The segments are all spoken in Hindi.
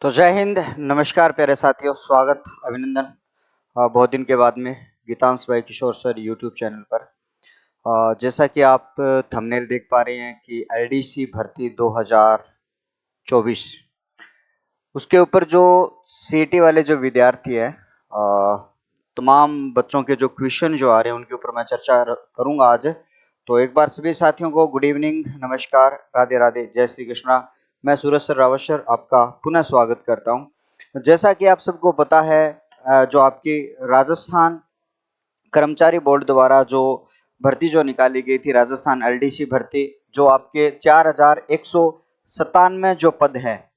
तो जय हिंद, नमस्कार प्यारे साथियों, स्वागत, अभिनंदन। बहुत दिन के बाद में गीतांश भाई किशोर सर यूट्यूब चैनल पर। जैसा कि आप थंबनेल देख पा रहे हैं कि एलडीसी भर्ती 2024 उसके ऊपर जो सीईटी वाले जो विद्यार्थी है, तमाम बच्चों के जो क्वेश्चन जो आ रहे हैं उनके ऊपर मैं चर्चा करूंगा आज। तो एक बार सभी साथियों को गुड इवनिंग, नमस्कार, राधे राधे, जय श्री कृष्णा। मैं सूरज सर रावत सर आपका पुनः स्वागत करता हूं। जैसा कि आप सबको पता है, जो आपकी राजस्थान कर्मचारी बोर्ड द्वारा जो भर्ती जो निकाली गई थी, राजस्थान एलडीसी भर्ती, जो आपके 4197 जो पद है,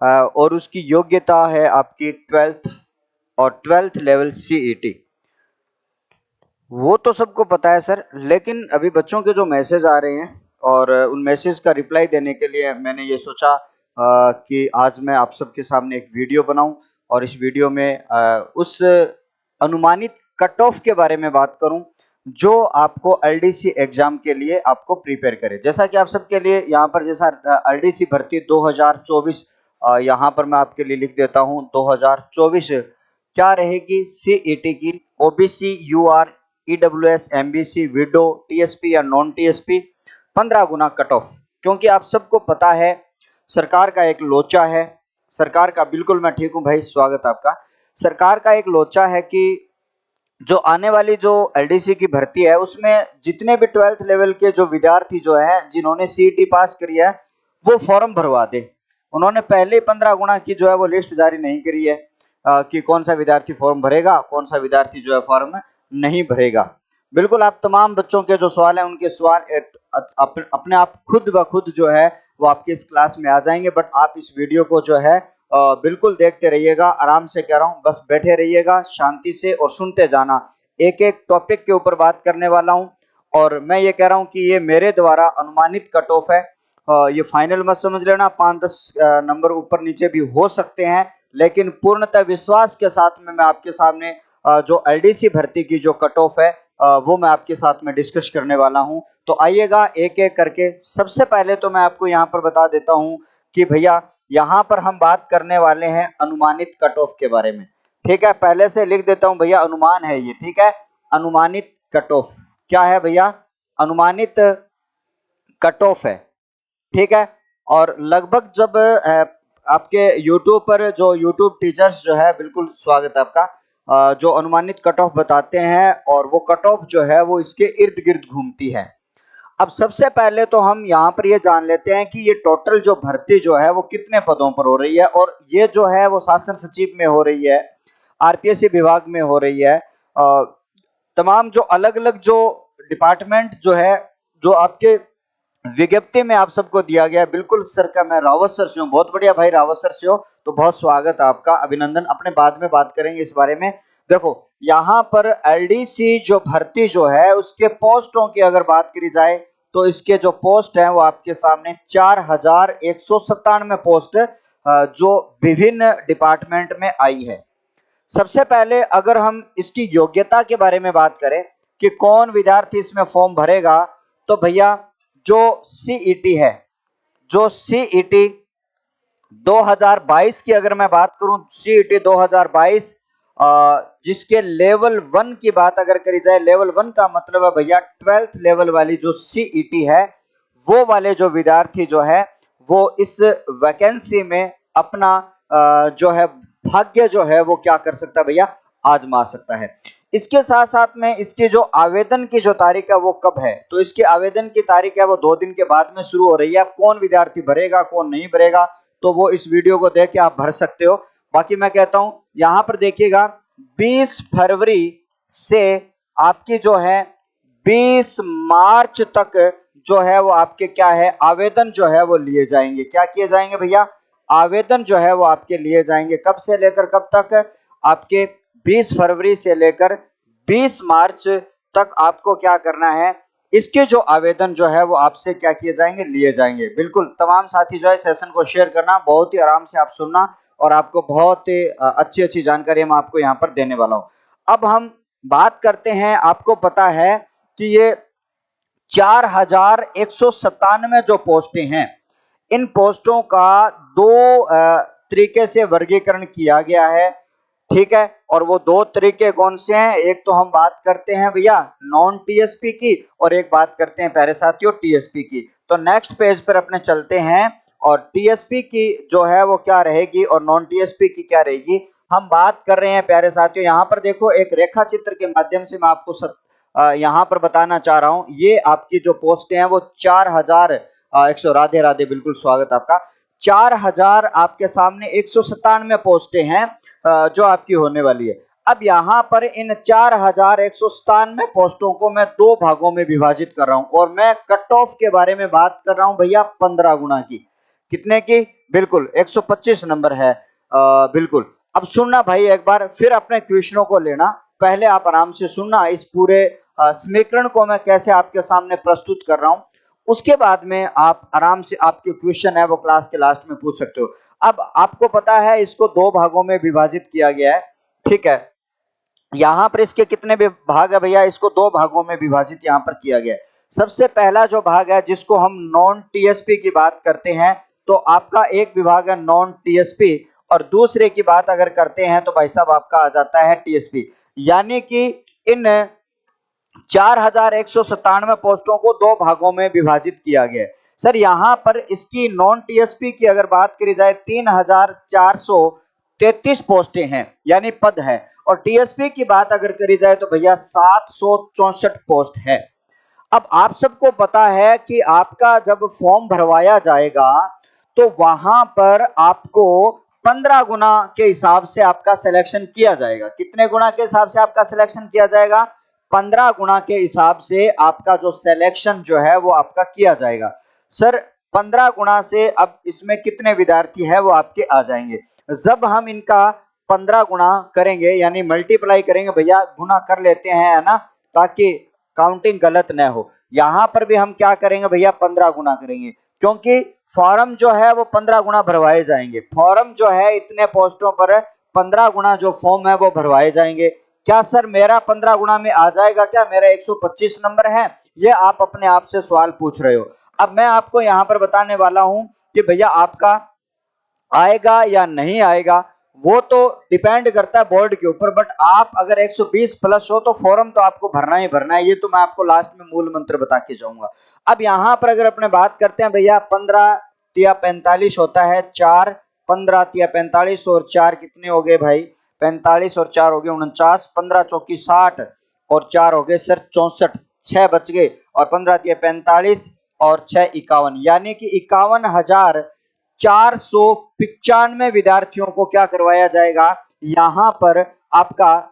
और उसकी योग्यता है आपकी 12th और 12th लेवल सीईटी। वो तो सबको पता है सर, लेकिन अभी बच्चों के जो मैसेज आ रहे हैं और उन मैसेज का रिप्लाई देने के लिए मैंने ये सोचा कि आज मैं आप सबके सामने एक वीडियो बनाऊं और इस वीडियो में उस अनुमानित कट ऑफ के बारे में बात करूं जो आपको एलडीसी एग्जाम के लिए आपको प्रिपेयर करे। जैसा कि आप सबके लिए यहाँ पर जैसा एलडीसी भर्ती 2024, यहाँ पर मैं आपके लिए लिख देता हूँ 2024 क्या रहेगी सीईटी की। OBC, UR, EWS, MBC, widow, TSP या नॉन टीएसपी 15 गुना कट ऑफ। क्योंकि आप सबको पता है सरकार का एक लोचा है, सरकार का, बिल्कुल मैं ठीक हूं भाई, स्वागत आपका। सरकार का एक लोचा है कि जो आने वाली जो एलडीसी की भर्ती है उसमें जितने भी 12th लेवल के जो विद्यार्थी जो है जिन्होंने सीईटी पास करी है वो फॉर्म भरवा दे। उन्होंने पहले 15 गुना की जो है वो लिस्ट जारी नहीं करी है कि कौन सा विद्यार्थी फॉर्म भरेगा, कौन सा विद्यार्थी जो है फॉर्म नहीं भरेगा। बिल्कुल आप तमाम बच्चों के जो सवाल हैं उनके सवाल अपने आप खुद ब खुद जो है वो आपके इस क्लास में आ जाएंगे। बट आप इस वीडियो को जो है बिल्कुल देखते रहिएगा, आराम से कह रहा हूँ, बस बैठे रहिएगा शांति से और सुनते जाना। एक एक टॉपिक के ऊपर बात करने वाला हूँ और मैं ये कह रहा हूँ कि ये मेरे द्वारा अनुमानित कट ऑफ है। ये फाइनल मत समझ लेना, 5-10 नंबर ऊपर नीचे भी हो सकते हैं, लेकिन पूर्णतः विश्वास के साथ में मैं आपके सामने जो एलडीसी भर्ती की जो कट ऑफ है वो मैं आपके साथ में डिस्कस करने वाला हूं। तो आइएगा एक एक करके। सबसे पहले तो मैं आपको यहां पर बता देता हूं कि भैया यहां पर हम बात करने वाले हैं अनुमानित कट ऑफ के बारे में। ठीक है, पहले से लिख देता हूं भैया, अनुमान है ये, ठीक है। अनुमानित कट ऑफ क्या है भैया? अनुमानित कट ऑफ है, ठीक है। और लगभग जब आपके YouTube पर जो YouTube टीचर्स जो है, बिल्कुल स्वागत है आपका, जो अनुमानित कट ऑफ बताते हैं और वो कट ऑफ जो है वो इसके इर्द गिर्द घूमती है। अब सबसे पहले तो हम यहाँ पर ये जान लेते हैं कि ये टोटल जो भर्ती जो है वो कितने पदों पर हो रही है, और ये जो है वो शासन सचिव में हो रही है, आरपीएससी विभाग में हो रही है, तमाम जो अलग अलग जो डिपार्टमेंट जो है जो आपके विज्ञप्ति में आप सबको दिया गया। बिल्कुल सर का, मैं रावत सर से हूँ, बहुत बढ़िया भाई, रावत सर से हो तो बहुत स्वागत है आपका, अभिनंदन। अपने बाद में बात करेंगे इस बारे में। देखो यहाँ पर एलडीसी जो भर्ती जो है उसके पोस्टों की अगर बात करी जाए तो इसके जो पोस्ट हैं वो आपके सामने 4197 पोस्ट जो विभिन्न डिपार्टमेंट में आई है। सबसे पहले अगर हम इसकी योग्यता के बारे में बात करें कि कौन विद्यार्थी इसमें फॉर्म भरेगा, तो भैया जो सीईटी है, जो सीईटी 2022 की अगर मैं बात करूं, सीईटी 2022 जिसके लेवल 1 की बात अगर करी जाए, लेवल 1 का मतलब है भैया 12th लेवल वाली जो सीईटी है, वो वाले जो विद्यार्थी जो है वो इस वैकेंसी में अपना जो है भाग्य जो है वो क्या कर सकता है भैया, आजमा सकता है। इसके साथ साथ में इसकी जो आवेदन की जो तारीख है वो कब है, तो इसकी आवेदन की तारीख है वो 2 दिन के बाद में शुरू हो रही है। कौन विद्यार्थी भरेगा कौन नहीं भरेगा तो वो इस वीडियो को देख के आप भर सकते हो। बाकी मैं कहता हूं यहां पर देखिएगा 20 फरवरी से आपकी जो है 20 मार्च तक जो है वो आपके क्या है, आवेदन जो है वो लिए जाएंगे। क्या किए जाएंगे भैया? आवेदन जो है वो आपके लिए जाएंगे। कब से लेकर कब तक? आपके 20 फरवरी से लेकर 20 मार्च तक आपको क्या करना है, इसके जो आवेदन जो है वो आपसे क्या किए जाएंगे, लिए जाएंगे। बिल्कुल तमाम साथी जो है सेशन को शेयर करना, बहुत ही आराम से आप सुनना और आपको बहुत ही अच्छी अच्छी जानकारी मैं आपको यहाँ पर देने वाला हूँ। अब हम बात करते हैं, आपको पता है कि ये 4197 जो पोस्टें हैं, इन पोस्टों का तरीके से वर्गीकरण किया गया है, ठीक है। और वो दो तरीके कौन से हैं, एक तो हम बात करते हैं भैया नॉन टीएसपी की और एक बात करते हैं प्यारे साथियों टीएसपी की। तो नेक्स्ट पेज पर अपने चलते हैं और टीएसपी की जो है वो क्या रहेगी और नॉन टीएसपी की क्या रहेगी हम बात कर रहे हैं प्यारे साथियों। यहाँ पर देखो एक रेखा चित्र के माध्यम से मैं आपको यहाँ पर बताना चाह रहा हूँ। ये आपकी जो पोस्टें हैं वो 4100 राधे राधे बिल्कुल स्वागत आपका। 4000 आपके सामने 197 पोस्टें हैं जो आपकी होने वाली है। अब यहाँ पर इन 4197 पोस्टों को मैं दो भागों में विभाजित कर रहा हूं और मैं कट ऑफ के बारे में बात कर रहा हूं भैया 15 गुना की। कितने की? बिल्कुल 125 नंबर है बिल्कुल। अब सुनना भाई एक बार फिर अपने क्वेश्चनों को लेना, पहले आप आराम से सुनना इस पूरे समीकरण को मैं कैसे आपके सामने प्रस्तुत कर रहा हूं, उसके बाद में आप आराम से आपके क्वेश्चन है वो क्लास के लास्ट में पूछ सकते हो। अब आपको पता है इसको दो भागों में विभाजित किया गया है, ठीक है। यहां पर इसके कितने भाग है भैया, इसको दो भागों में विभाजित यहां पर किया गया है। सबसे पहला जो भाग है जिसको हम नॉन टीएसपी की बात करते हैं तो आपका एक विभाग है नॉन टीएसपी और दूसरे की बात अगर करते हैं तो भाई साहब आपका आ जाता है टीएसपी। यानी कि इन 4197 पोस्टों को दो भागों में विभाजित किया गया है। सर यहां पर इसकी नॉन टीएसपी की अगर बात करी जाए 3433 पोस्टें हैं यानी पद है और टीएसपी की बात अगर करी जाए तो भैया 764 पोस्ट है। अब आप सबको पता है कि आपका जब फॉर्म भरवाया जाएगा तो वहां पर आपको 15 गुना के हिसाब से आपका सिलेक्शन किया जाएगा। कितने गुना के हिसाब से आपका सिलेक्शन किया जाएगा? 15 गुना के हिसाब से आपका जो सिलेक्शन जो है वो आपका किया जाएगा। सर 15 गुना से अब इसमें कितने विद्यार्थी है वो आपके आ जाएंगे। जब हम इनका 15 गुना करेंगे यानी मल्टीप्लाई करेंगे भैया, गुना कर लेते हैं है ना, ताकि काउंटिंग गलत न हो। यहां पर भी हम क्या करेंगे भैया 15 गुना करेंगे क्योंकि फॉर्म जो है वो 15 गुना भरवाए जाएंगे। फॉर्म जो है इतने पोस्टों पर 15 गुना जो फॉर्म है वो भरवाए जाएंगे। क्या सर मेरा 15 गुना में आ जाएगा क्या? मेरा 125 नंबर है, ये आप अपने आप से सवाल पूछ रहे हो। अब मैं आपको यहां पर बताने वाला हूं कि भैया आपका आएगा या नहीं आएगा वो तो डिपेंड करता है बोर्ड के ऊपर, बट आप अगर 120 प्लस हो तो फॉर्म तो आपको भरना ही भरना है। ये तो मैं आपको लास्ट में मूल मंत्र बता के जाऊंगा। अब यहां पर अगर अपने बात करते हैं भैया 15 तिया 45 होता है 4, 15 तिया 45 और 4 कितने हो गए भाई? 45 और 4 हो गए 49, 15 चौकी 60 और 4 हो गए सर 64, 6 बच गए और 15 तिया 45 और 6 51, यानी कि 51,495 विद्यार्थियों को क्या करवाया जाएगा। यहां पर आपका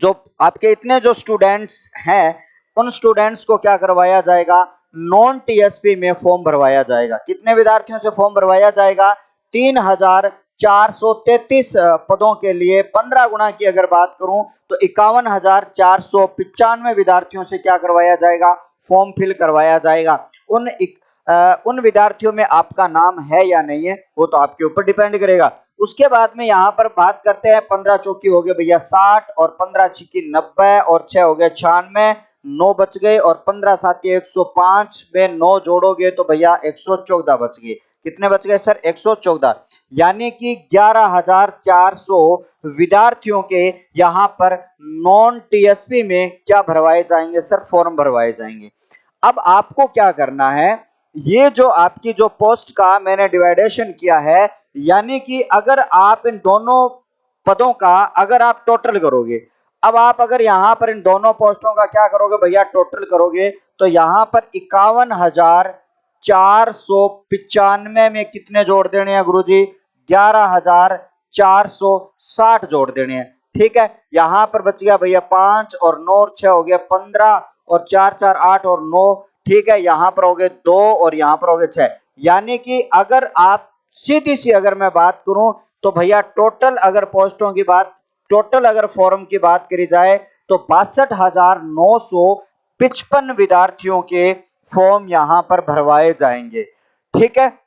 जो आपके इतने जो स्टूडेंट्स हैं उन स्टूडेंट्स को क्या करवाया जाएगा, नॉन टीएसपी में फॉर्म भरवाया जाएगा। कितने विद्यार्थियों से फॉर्म भरवाया जाएगा? 3433 पदों के लिए 15 गुना की अगर बात करूं तो 51,495 विद्यार्थियों से क्या करवाया जाएगा, फॉर्म फिल करवाया जाएगा। उन विद्यार्थियों में आपका नाम है या नहीं है वो तो आपके ऊपर डिपेंड करेगा। उसके बाद में यहां पर बात करते हैं 15 चौकी हो गए भैया 60 और 15 छिकी 90 और 6 हो गए 96, 9 बच गए और 15 साथी 105 में 9 जोड़ोगे तो भैया 114 बच गए। कितने बच गए सर? 114, यानी कि 11,400 विद्यार्थियों के यहां पर नॉन टीएसपी में क्या भरवाए जाएंगे सर? फॉर्म भरवाए जाएंगे। अब आपको क्या करना है, ये जो आपकी जो पोस्ट का मैंने डिवाइडेशन किया है, यानी कि अगर आप इन दोनों पदों का अगर आप टोटल करोगे, अब आप अगर यहां पर इन दोनों पोस्टों का क्या करोगे भैया, टोटल करोगे तो यहां पर 51,495 में कितने जोड़ देने हैं गुरुजी? 11,460 जोड़ देने हैं। ठीक है, यहां पर बच गया भैया 5 और 9 और 6 हो गया 15 और 4 4 8 और 9। ठीक है, यहां पर हो गए 2 और यहां पर हो गए 6, यानी कि अगर आप सीधी सी अगर मैं बात करूं तो भैया टोटल अगर पोस्टों की बात, टोटल अगर फॉर्म की बात करी जाए तो 62,955 विद्यार्थियों के फॉर्म यहां पर भरवाए जाएंगे। ठीक है,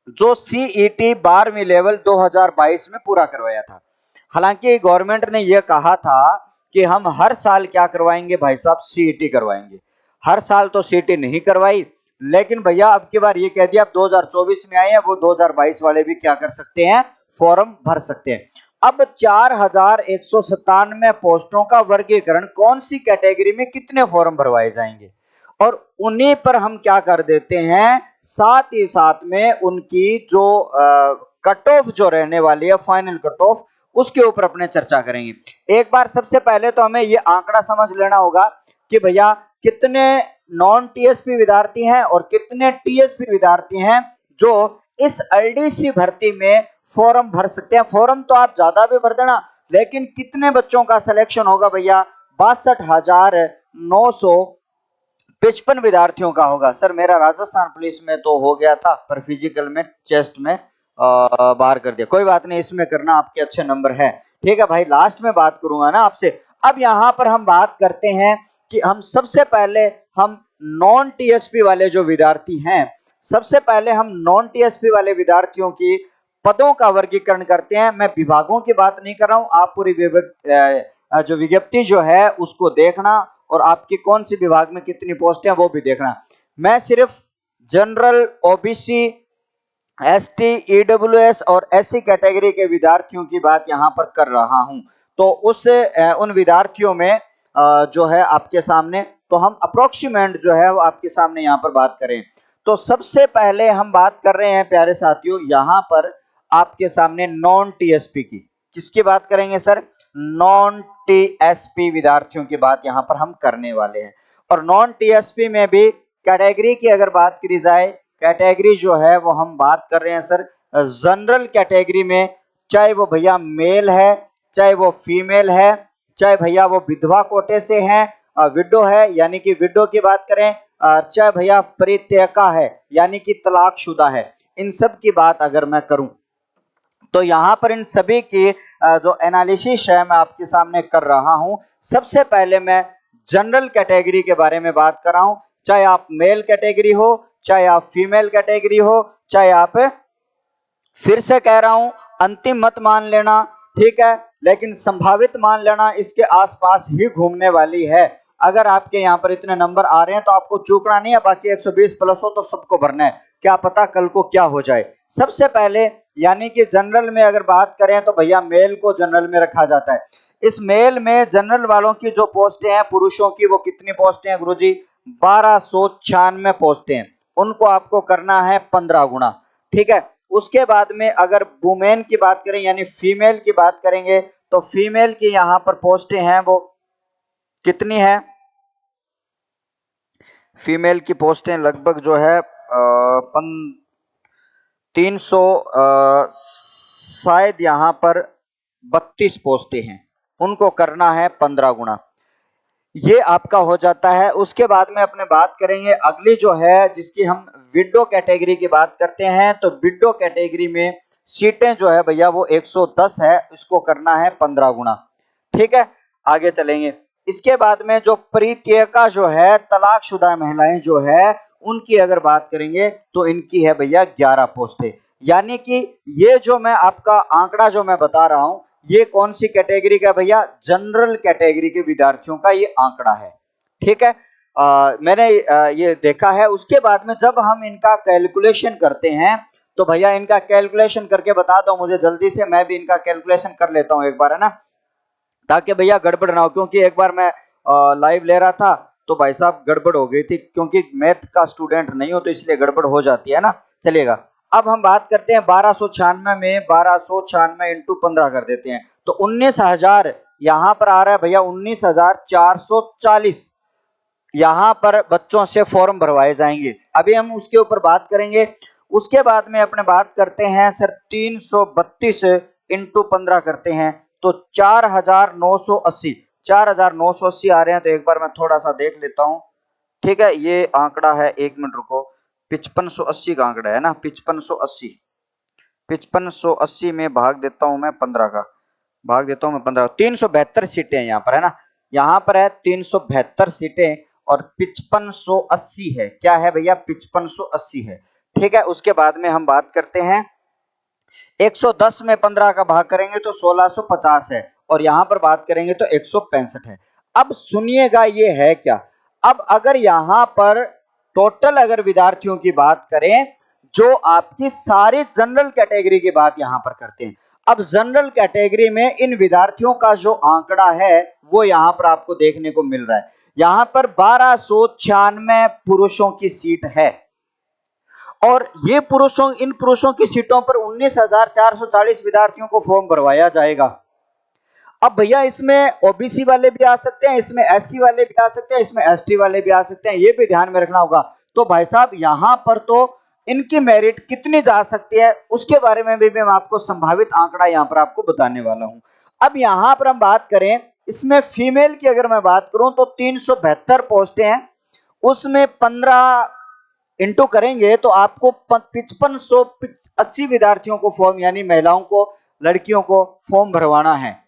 जो सीईटी 12वीं लेवल 2022 में पूरा करवाया था। हालांकि गवर्नमेंट ने यह कहा था कि हम हर साल क्या करवाएंगे भाई साहब, सीईटी करवाएंगे। हर साल तो सीईटी नहीं करवाई, लेकिन भैया अब की बार ये कह दिया अब 2024 में आए हैं वो 2022 वाले भी क्या कर सकते हैं, फॉर्म भर सकते हैं। अब 4197 पोस्टों का वर्गीकरण, कौन सी कैटेगरी में कितने फॉर्म भरवाए जाएंगे, और उन्हीं पर हम क्या कर देते हैं, साथ ही साथ में उनकी जो कट ऑफ जो रहने वाली है, फाइनल कट ऑफ, उसके ऊपर अपने चर्चा करेंगे। एक बार सबसे पहले तो हमें ये आंकड़ा समझ लेना होगा कि भैया कितने नॉन टीएसपी विद्यार्थी हैं और कितने टीएसपी विद्यार्थी हैं जो इस एलडीसी भर्ती में फॉर्म भर सकते हैं। फॉर्म तो आप ज्यादा भी भर देना, लेकिन कितने बच्चों का सिलेक्शन होगा भैया, 62,955 विद्यार्थियों का होगा। सर मेरा राजस्थान पुलिस में तो हो गया था, पर फिजिकल में चेस्ट में बाहर कर दिया। कोई बात नहीं, इसमें करना, आपके अच्छे नंबर है। ठीक है भाई, लास्ट में बात करूंगा ना आपसे। अब यहां पर हम बात करते हैं कि हम सबसे पहले हम नॉन टीएसपी वाले जो विद्यार्थी हैं, सबसे पहले हम नॉन टीएसपी वाले विद्यार्थियों की पदों का वर्गीकरण करते हैं। मैं विभागों की बात नहीं कर रहा हूं, आप पूरी जो विज्ञप्ति जो है उसको देखना, और आपकी कौन सी विभाग में कितनी पोस्ट है वो भी देखना। मैं सिर्फ जनरल, ओबीसी, एसटी, ईडब्ल्यूएस और एससी कैटेगरी के विद्यार्थियों की बात यहां पर कर रहा हूं। तो उन विद्यार्थियों में जो है आपके सामने, तो हम अप्रोक्सीमेट जो है वो आपके सामने यहां पर बात करें। तो सबसे पहले हम बात कर रहे हैं प्यारे साथियों, यहां पर आपके सामने नॉन टीएसपी की। किसकी बात करेंगे सर? नॉन टीएसपी विद्यार्थियों की बात यहां पर हम करने वाले हैं। और नॉन टीएसपी में भी कैटेगरी की अगर बात करी जाए, कैटेगरी जो है वो हम बात कर रहे हैं सर जनरल कैटेगरी में, चाहे वो भैया मेल है, चाहे वो फीमेल है, चाहे भैया वो विधवा कोटे से हैं, विडो है यानी कि विडो की बात करें, चाहे भैया परित्यक्ता है यानी कि तलाकशुदा है, इन सब की बात अगर मैं करूं तो यहां पर इन सभी की जो एनालिसिस है मैं आपके सामने कर रहा हूं। सबसे पहले मैं जनरल कैटेगरी के बारे में बात कर रहा हूं, चाहे आप मेल कैटेगरी हो, चाहे आप फीमेल कैटेगरी हो, चाहे आप, फिर से कह रहा हूं, अंतिम मत मान लेना, ठीक है, लेकिन संभावित मान लेना, इसके आसपास ही घूमने वाली है। अगर आपके यहां पर इतने नंबर आ रहे हैं तो आपको चूकना नहीं है, बाकी 120 प्लस हो तो सबको भरना है, क्या पता कल को क्या हो जाए। सबसे पहले यानी कि जनरल में अगर बात करें तो भैया मेल को जनरल में रखा जाता है। इस मेल में जनरल वालों की जो पोस्टें हैं पुरुषों की, वो कितनी पोस्टें हैं गुरुजी? 1296 पोस्टें हैं। उनको आपको करना है 15 गुना, ठीक है। उसके बाद में अगर वुमेन की बात करें यानी फीमेल की बात करेंगे तो फीमेल की यहां पर पोस्टें हैं वो कितनी है? फीमेल की पोस्टें लगभग जो है 300, शायद यहां पर 32 पोस्टें हैं, उनको करना है 15 गुना, ये आपका हो जाता है। उसके बाद में अपने बात करेंगे अगली जो है जिसकी हम विडो कैटेगरी की बात करते हैं, तो विडो कैटेगरी में सीटें जो है भैया वो 110 है, इसको करना है 15 गुना, ठीक है। आगे चलेंगे। इसके बाद में जो परित्यक्ता जो है, तलाकशुदा महिलाएं जो है, उनकी अगर बात करेंगे तो इनकी है भैया 11 पोस्टें। यानी कि ये जो मैं आपका आंकड़ा जो मैं बता रहा हूं, ये कौन सी कैटेगरी का भैया? जनरल कैटेगरी के विद्यार्थियों का ये आंकड़ा है, ठीक है। मैंने ये देखा है। उसके बाद में जब हम इनका कैलकुलेशन करते हैं तो भैया इनका कैलकुलेशन करके बता दो मुझे जल्दी से, मैं भी इनका कैलकुलेशन कर लेता हूं एक बार, है ना, ताकि भैया गड़बड़ ना हो। क्योंकि एक बार मैं लाइव ले रहा था तो भाई साहब गड़बड़ हो गई थी, क्योंकि मैथ का स्टूडेंट नहीं हो तो इसलिए गड़बड़ हो जाती है ना। चलिएगा, अब हम बात करते हैं 1296 में, 1296 इंटू 15 कर देते हैं तो 19,000 यहां पर आ रहा है भैया, 19,440 यहां पर बच्चों से फॉर्म भरवाए जाएंगे। अभी हम उसके ऊपर बात करेंगे। उसके बाद में अपने बात करते हैं सर 332 इंटू 15 करते हैं तो 4,980, 4,980 आ रहे हैं। तो एक बार मैं थोड़ा सा देख लेता हूं, ठीक है। ये आंकड़ा है, एक मिनट रुको, 5580 का आंकड़ा है ना, 5580, 5580 में भाग देता हूं मैं 15 का, भाग देता हूं मैं 15, 372 सीटें यहाँ पर, है ना, यहाँ पर है 372 सीटें और 5580 है, क्या है भैया? 5580 है, ठीक है। उसके बाद में हम बात करते हैं 110 में 15 का भाग करेंगे तो 1650 है, और यहां पर बात करेंगे तो 165 है। अब सुनिएगा ये है क्या, अब अगर यहां पर टोटल अगर विद्यार्थियों की बात करें जो आपकी सारी जनरल कैटेगरी की बात यहां पर करते हैं। अब जनरल कैटेगरी में इन विद्यार्थियों का जो आंकड़ा है वो यहां पर आपको देखने को मिल रहा है। यहां पर 1296 पुरुषों की सीट है और ये इन पुरुषों की सीटों पर 19,440 विद्यार्थियों को फॉर्म भरवाया जाएगा। अब भैया इसमें ओबीसी वाले भी आ सकते हैं, इसमें एससी वाले भी आ सकते हैं, इसमें एसटी वाले भी आ सकते हैं, ये भी ध्यान में रखना होगा। तो भाई साहब यहां पर तो इनकी मेरिट कितनी जा सकती है उसके बारे में भी मैं आपको संभावित आंकड़ा यहां पर आपको बताने वाला हूं। अब यहां पर हम बात करें, इसमें फीमेल की अगर मैं बात करूं तो 372 पोस्टें हैं, उसमें 15 इंटू करेंगे तो आपको 5580 विद्यार्थियों को फॉर्म यानी महिलाओं को, लड़कियों को फॉर्म भरवाना है।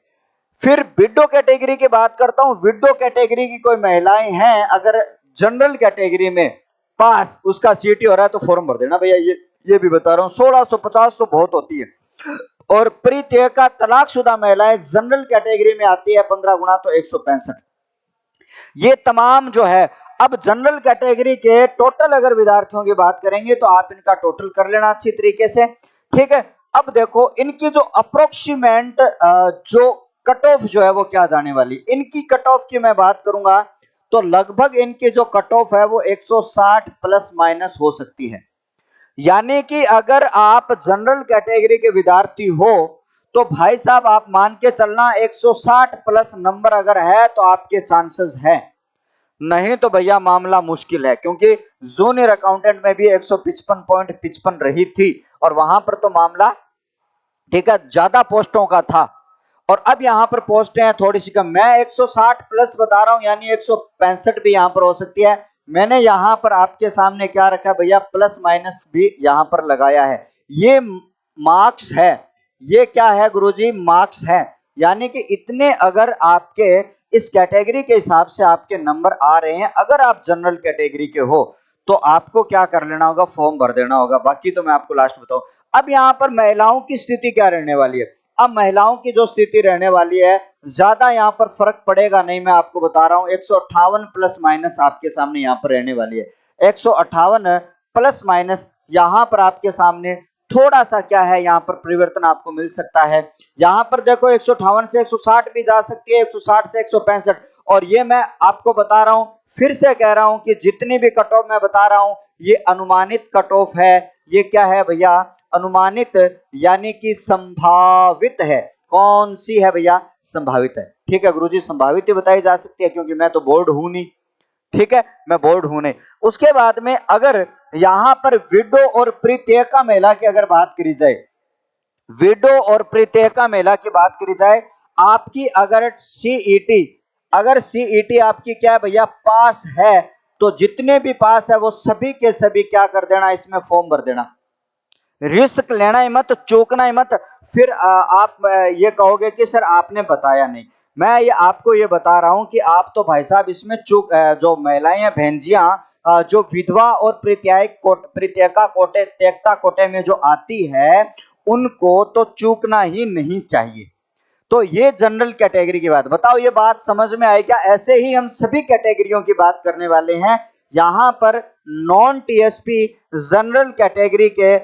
फिर विडो कैटेगरी की बात करता हूं। विडो कैटेगरी की कोई महिलाएं हैं अगर जनरल कैटेगरी में पास उसका सीटी हो रहा है तो फॉर्म भर देना भैया, ये भी बता रहा हूं। 1650 तो बहुत होती है। और परित्यक्ता तलाकशुदा महिलाएं जनरल कैटेगरी में आती है 15 गुना तो 165। ये तमाम जो है, अब जनरल कैटेगरी के टोटल अगर विद्यार्थियों की बात करेंगे तो आप इनका टोटल कर लेना अच्छी तरीके से, ठीक है। अब देखो इनकी जो अप्रोक्सीमेट जो कट ऑफ जो है वो क्या जाने वाली, इनकी कट ऑफ की मैं बात करूंगा तो लगभग इनकी जो कट ऑफ है वो 160 प्लस माइनस हो सकती है। यानी कि अगर आप जनरल कैटेगरी के विद्यार्थी हो तो भाई साहब आप मान के चलना 160 प्लस नंबर अगर है तो आपके चांसेस है, नहीं तो भैया मामला मुश्किल है। क्योंकि जूनियर अकाउंटेंट में भी 155.55 रही थी और वहां पर तो मामला ठीक है ज्यादा पोस्टों का था और अब यहां पर पोस्टें हैं थोड़ी सी कम। मैं 160 प्लस बता रहा हूं यानी 165 भी यहां पर हो सकती है। मैंने यहां पर आपके सामने क्या रखा है भैया, प्लस माइनस भी यहां पर लगाया है। ये मार्क्स है, ये क्या है गुरुजी, मार्क्स है। यानी कि इतने अगर आपके इस कैटेगरी के हिसाब से आपके नंबर आ रहे हैं, अगर आप जनरल कैटेगरी के हो तो आपको क्या कर लेना होगा, फॉर्म भर देना होगा। बाकी तो मैं आपको लास्ट बताऊं। अब यहां पर महिलाओं की स्थिति क्या रहने वाली है। अब महिलाओं की जो स्थिति रहने वाली है ज्यादा यहां पर फर्क पड़ेगा नहीं, मैं आपको बता रहा हूं 158 प्लस माइनस आपके सामने यहां पर रहने वाली है। 158 प्लस माइनस यहां पर आपके सामने थोड़ा सा क्या है, यहां पर परिवर्तन आपको मिल सकता है। यहां पर देखो 158 से 160 भी जा सकती है, 160 से 165। और ये मैं आपको बता रहा हूं, फिर से कह रहा हूं कि जितनी भी कट ऑफ मैं बता रहा हूं ये अनुमानित कट ऑफ है। ये क्या है भैया, अनुमानित यानी कि संभावित है। कौन सी है भैया, संभावित है। ठीक है गुरुजी, संभावित ही बताई जा सकती है क्योंकि मैं तो बोर्ड हूं नहीं, ठीक है, मैं बोर्ड हूं नहीं। उसके बाद में अगर यहां पर विडो और परित्यक्ता महिला की अगर बात करी जाए, विडो और परित्यक्ता महिला की बात करी जाए, आपकी अगर सीईटी, अगर सीईटी आपकी क्या है भैया, पास है, तो जितने भी पास है वो सभी के सभी क्या कर देना, इसमें फॉर्म भर देना। रिस्क लेना ही मत, चूकना ही मत। फिर आप ये कहोगे कि सर आपने बताया नहीं। मैं ये आपको ये बता रहा हूं कि आप तो भाई साहब इसमें जो महिलाएं हैं बहनजियां जो विधवा और परित्यक्ता कोटे, त्यक्ता कोटे में जो आती है उनको तो चूकना ही नहीं चाहिए। तो ये जनरल कैटेगरी की बात, बताओ ये बात समझ में आई क्या। ऐसे ही हम सभी कैटेगरियों की बात करने वाले हैं। यहां पर नॉन टीएसपी जनरल कैटेगरी के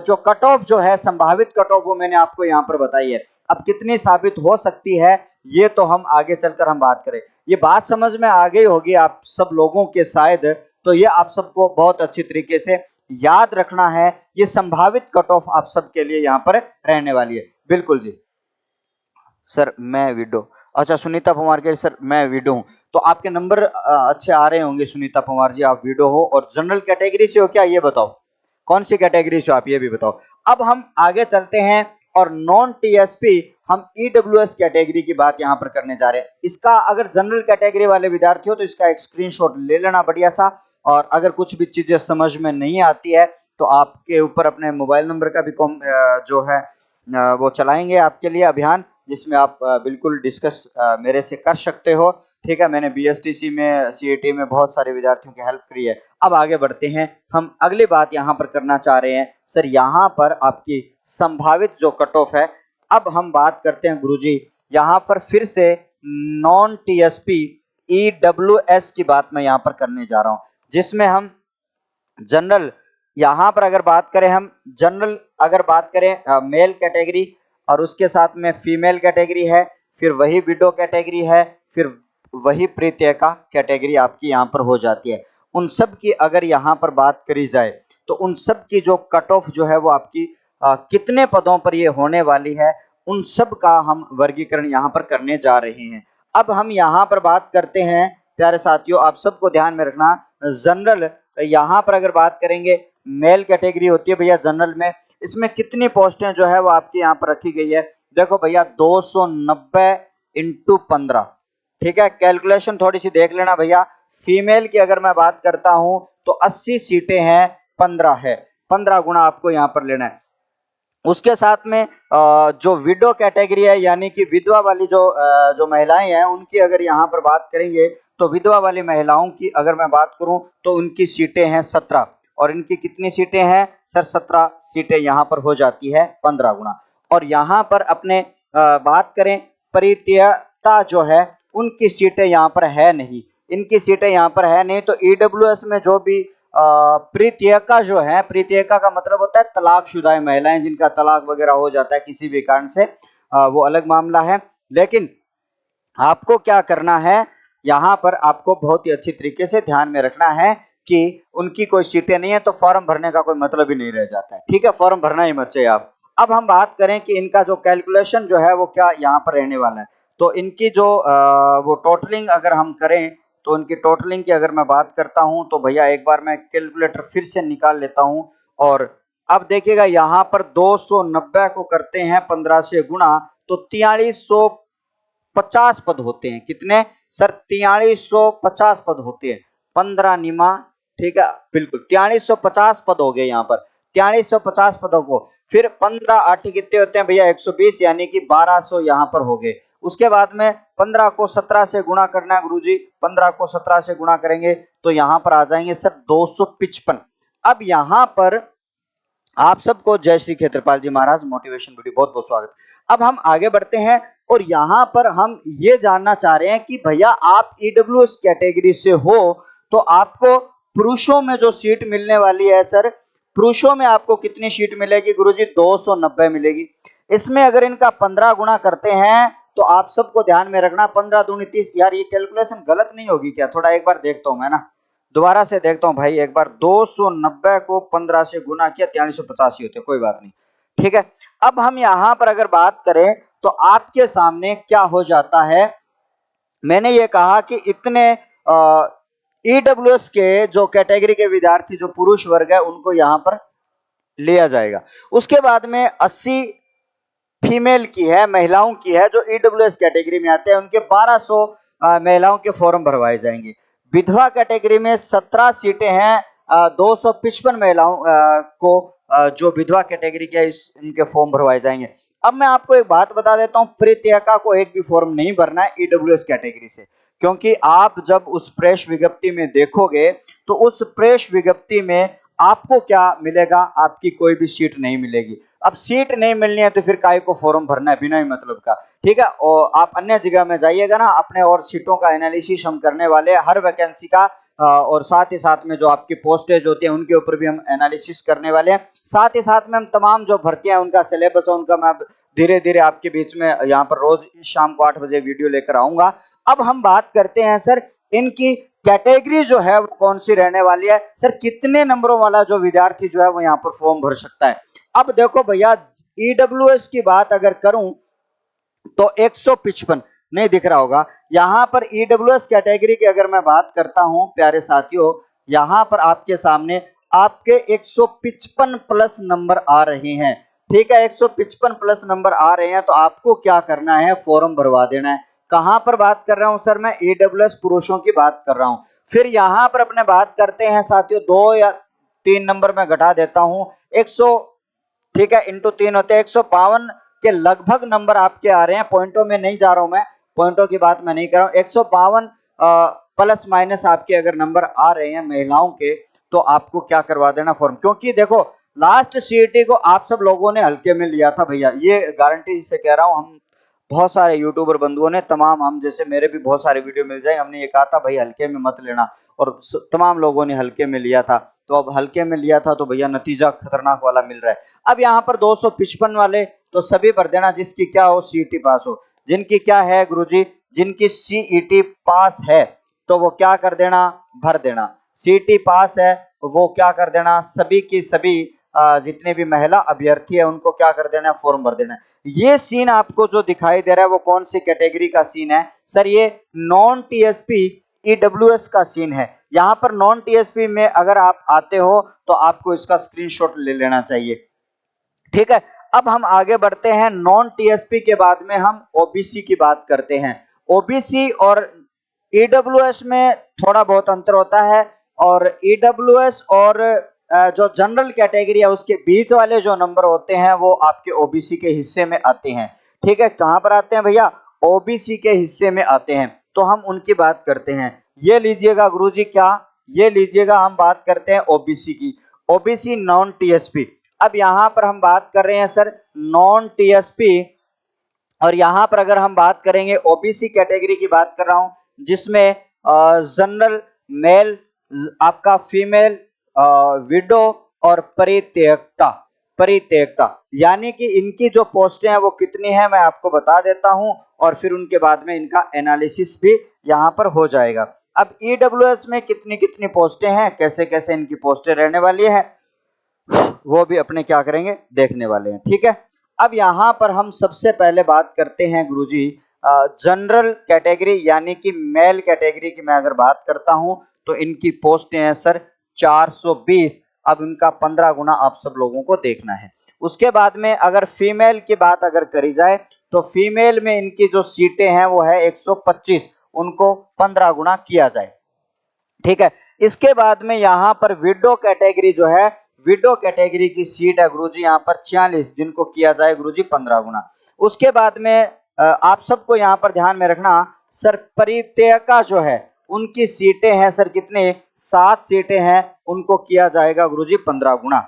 जो कट ऑफ जो है, संभावित कट ऑफ, वो मैंने आपको यहां पर बताई है। अब कितनी साबित हो सकती है ये तो हम आगे चलकर हम बात करें। ये बात समझ में आ गई होगी आप सब लोगों के शायद, तो ये आप सबको बहुत अच्छी तरीके से याद रखना है। ये संभावित कट ऑफ आप सबके लिए यहां पर रहने वाली है। बिल्कुल जी सर, मैं विडो, अच्छा सुनीता पवार के सर मैं विडो हूँ, तो आपके नंबर अच्छे आ रहे होंगे सुनीता पवार जी, आप विडो हो और जनरल कैटेगरी से हो क्या, ये बताओ कौन सी कैटेगरी से हो आप, ये भी बताओ। अब हम आगे चलते हैं और नॉन टीएसपी हम ईडब्ल्यूएस कैटेगरी की बात यहां पर करने जा रहे हैं। इसका अगर जनरल कैटेगरी वाले विद्यार्थी हो तो इसका एक स्क्रीनशॉट ले लेना बढ़िया सा, और अगर कुछ भी चीजें समझ में नहीं आती है तो आपके ऊपर अपने मोबाइल नंबर का भी जो है वो चलाएंगे आपके लिए अभियान, जिसमें आप बिल्कुल डिस्कस मेरे से कर सकते हो। ठीक है, मैंने बीएसटीसी में, सीईटी में बहुत सारे विद्यार्थियों की हेल्प करी है। अब आगे बढ़ते हैं, हम अगली बात यहाँ पर करना चाह रहे हैं सर, यहाँ पर आपकी संभावित जो कट ऑफ है। अब हम बात करते हैं गुरुजी, यहाँ पर फिर से नॉन टीएसपी ईडब्ल्यूएस की बात मैं यहाँ पर करने जा रहा हूँ, जिसमें हम जनरल यहाँ पर अगर बात करें हम जनरल, अगर बात करें मेल कैटेगरी और उसके साथ में फीमेल कैटेगरी है, फिर वही विडो कैटेगरी है, फिर वही प्रीत्यका कैटेगरी आपकी यहाँ पर हो जाती है। उन सब की अगर यहाँ पर बात करी जाए तो उन सब की जो कट ऑफ जो है वो आपकी कितने पदों पर ये होने वाली है, उन सब का हम वर्गीकरण यहाँ पर करने जा रहे हैं। अब हम यहाँ पर बात करते हैं प्यारे साथियों, आप सबको ध्यान में रखना, जनरल यहाँ पर अगर बात करेंगे मेल कैटेगरी होती है भैया जनरल में, इसमें कितनी पोस्टें जो है वो आपकी यहाँ पर रखी गई है। देखो भैया 290 इंटू 15, ठीक है, कैलकुलेशन थोड़ी सी देख लेना भैया। फीमेल की अगर मैं बात करता हूं तो 80 सीटें हैं, 15 है, 15 गुना आपको यहाँ पर लेना है। उसके साथ में जो विडो कैटेगरी है यानी कि विधवा वाली जो महिलाएं हैं उनकी अगर यहाँ पर बात करेंगे तो विधवा वाली महिलाओं की अगर मैं बात करूं तो उनकी सीटें हैं 17, और इनकी कितनी सीटें हैं सर 17 सीटें यहाँ पर हो जाती है 15 गुना। और यहाँ पर अपने बात करें परित्यक्ता जो है उनकी सीटें यहाँ पर है नहीं, इनकी सीटें यहाँ पर है नहीं। तो ईडब्ल्यूएस में जो भी प्रीत्यका जो है, प्रीत्यका का मतलब होता है तलाकशुदा महिलाएं जिनका तलाक वगैरह हो जाता है किसी भी कारण से, वो अलग मामला है। लेकिन आपको क्या करना है, यहाँ पर आपको बहुत ही अच्छी तरीके से ध्यान में रखना है कि उनकी कोई सीटें नहीं है तो फॉर्म भरने का कोई मतलब ही नहीं रह जाता है, ठीक है, फॉर्म भरना ही मत चाहिए आप। अब हम बात करें कि इनका जो कैलकुलेशन जो है वो क्या यहाँ पर रहने वाला है, तो इनकी जो वो टोटलिंग अगर हम करें तो इनकी टोटलिंग की अगर मैं बात करता हूं तो भैया एक बार मैं कैलकुलेटर फिर से निकाल लेता हूं। और अब देखिएगा यहाँ पर 290 को करते हैं 15 से गुणा तो 4350 पद होते हैं। कितने सर 4350 पद होते हैं, 15 निमा, ठीक है, बिल्कुल 4350 पद हो गए यहाँ पर, 4350 पदों को फिर 15 8 कितने होते हैं भैया 120, यानी कि 1200 यहाँ पर हो गए। उसके बाद में 15 को 17 से गुणा करना है गुरुजी, 15 को 17 से गुणा करेंगे तो यहाँ पर आ जाएंगे सर 255। अब यहाँ पर आप सबको जय श्री क्षेत्रपाल जी महाराज मोटिवेशन वीडियो बहुत बहुत स्वागत। अब हम आगे बढ़ते हैं और यहाँ पर हम ये जानना चाह रहे हैं कि भैया आप ईडब्ल्यूएस कैटेगरी से हो तो आपको पुरुषों में जो सीट मिलने वाली है सर, पुरुषों में आपको कितनी सीट मिलेगी गुरुजी 290 मिलेगी। इसमें अगर इनका 15 गुना करते हैं तो आप सबको ध्यान में रखना 15 दूनी 30, यार ये कैलकुलेशन गलत नहीं होगी क्या, थोड़ा एक बार देखता हूं मैं ना, दोबारा से देखता हूं भाई एक बार। 290 को 15 से गुना किया 4350 ही होते, कोई बात नहीं, ठीक है। अब हम यहां पर अगर बात करें तो आपके सामने क्या हो जाता है, मैंने ये कहा कि इतने ईडब्ल्यूएस के जो कैटेगरी के विद्यार्थी जो पुरुष वर्ग है उनको यहां पर लिया जाएगा। उसके बाद में 80 फीमेल की है, महिलाओं की है जो ईडब्ल्यूएस कैटेगरी में आते हैं, उनके 1200 महिलाओं के फॉर्म भरवाए जाएंगे। विधवा कैटेगरी में 17 सीटें हैं, 255 महिलाओं को जो विधवा कैटेगरी के इनके फॉर्म भरवाए जाएंगे। अब मैं आपको एक बात बता देता हूं, प्रीत्यका को एक भी फॉर्म नहीं भरना है ईडब्ल्यूएस कैटेगरी से, क्योंकि आप जब उस प्रेस विज्ञप्ति में देखोगे तो उस प्रेस विज्ञप्ति में आपको क्या मिलेगा, आपकी कोई भी सीट नहीं मिलेगी। अब सीट नहीं मिलनी है तो फिर काय को फॉर्म भरना है बिना ही मतलब का, ठीक है। और आप अन्य जगह में जाइएगा ना अपने, और सीटों का एनालिसिस हम करने वाले हैं हर वैकेंसी का, और साथ ही साथ में जो आपकी पोस्टेज होती है उनके ऊपर भी हम एनालिसिस करने वाले हैं। साथ ही साथ में हम तमाम जो भर्तियां उनका सिलेबस है उनका मैं धीरे धीरे आपके बीच में यहाँ पर रोज शाम को 8 बजे वीडियो लेकर आऊंगा। अब हम बात करते हैं सर इनकी कैटेगरी जो है वो कौन सी रहने वाली है, सर कितने नंबरों वाला जो विद्यार्थी जो है वो यहाँ पर फॉर्म भर सकता है। अब देखो भैया ईडब्ल्यूएस की बात अगर करूं तो 155 नहीं दिख रहा होगा, यहां पर ईडब्ल्यूएस कैटेगरी की अगर मैं बात करता हूं प्यारे साथियों, यहां पर आपके सामने आपके 155 प्लस नंबर आ रहे हैं, ठीक है, 155 प्लस नंबर आ रहे हैं तो आपको क्या करना है, फॉर्म भरवा देना है। कहां पर बात कर रहा हूं सर, मैं ईडब्ल्यूएस पुरुषों की बात कर रहा हूं। फिर यहां पर अपने बात करते हैं साथियों, 2 या 3 नंबर में घटा देता हूं, 100, ठीक है, इंटू 3 होते हैं 152 के लगभग नंबर आपके आ रहे हैं। पॉइंटों में नहीं जा रहा हूं मैं, पॉइंटों की बात मैं नहीं कर रहा हूं। 152 प्लस माइनस आपके अगर नंबर आ रहे हैं महिलाओं के तो आपको क्या करवा देना फॉर्म, क्योंकि देखो लास्ट सीईटी को आप सब लोगों ने हल्के में लिया था भैया, ये गारंटी से कह रहा हूं हम बहुत सारे यूट्यूबर बंधुओं ने, तमाम हम जैसे मेरे भी बहुत सारे वीडियो मिल जाए, हमने ये कहा था भाई हल्के में मत लेना, और तमाम लोगों ने हल्के में लिया था। तो अब हल्के में लिया था तो भैया नतीजा खतरनाक वाला मिल रहा है। अब यहाँ पर 255 वाले तो सभी भर देना जिसकी क्या हो, सीईटी पास हो। जिनकी क्या है गुरुजी, जिनकी सीईटी पास है तो वो क्या कर देना, भर देना। सीईटी पास है वो क्या कर देना, सभी की सभी जितने भी महिला अभ्यर्थी है उनको क्या कर देना, फॉर्म भर देना। ये सीन आपको जो दिखाई दे रहा है वो कौन सी कैटेगरी का सीन है सर, ये नॉन टीएसपी ईडब्ल्यूएस का सीन है। यहां पर नॉन टीएसपी में अगर आप आते हो तो आपको इसका स्क्रीनशॉट ले लेना चाहिए, ठीक है। अब हम आगे बढ़ते हैं, नॉन टीएसपी के बाद में हम ओबीसी की बात करते हैं। ओबीसी और ईडब्ल्यूएस में थोड़ा बहुत अंतर होता है, और ईडब्ल्यूएस और जो जनरल कैटेगरी है उसके बीच वाले जो नंबर होते हैं वो आपके ओबीसी के हिस्से में आते हैं, ठीक है। कहां पर आते हैं भैया, ओबीसी के हिस्से में आते हैं। तो हम उनकी बात करते हैं। ये लीजिएगा गुरुजी, क्या ये लीजिएगा, हम बात करते हैं ओबीसी की, ओबीसी नॉन टीएसपी। अब यहां पर हम बात कर रहे हैं सर नॉन टीएसपी, और यहां पर अगर हम बात करेंगे ओबीसी कैटेगरी की बात कर रहा हूं, जिसमें जनरल, मेल, आपका फीमेल, विडो और परित्यक्ता, परित्यक्ता, यानी कि इनकी जो पोस्टें हैं वो कितनी हैं मैं आपको बता देता हूं, और फिर उनके बाद में इनका एनालिसिस भी यहां पर हो जाएगा। अब ईडब्ल्यूएस में कितनी कितनी पोस्टें हैं, कैसे कैसे इनकी पोस्टें रहने वाली है, वो भी अपने क्या करेंगे, देखने वाले हैं, ठीक है। अब यहां पर हम सबसे पहले बात करते हैं गुरुजी जनरल कैटेगरी यानी कि मेल कैटेगरी की। मैं अगर बात करता हूं तो इनकी पोस्टें हैं सर 420। अब इनका 15 गुना आप सब लोगों को देखना है। उसके बाद में अगर फीमेल की बात अगर करी जाए तो फीमेल में इनकी जो सीटें हैं वो है 125, उनको 15 गुना किया जाए, ठीक है। इसके बाद में यहां पर विडो कैटेगरी जो है, विडो कैटेगरी की सीट है गुरुजी यहां पर 46, जिनको किया जाए गुरुजी 15 गुना। उसके बाद में आप सबको यहां पर ध्यान में रखना सर, परित्यका जो है उनकी सीटें हैं सर कितने, 7 सीटें हैं, उनको किया जाएगा गुरुजी 15 गुना,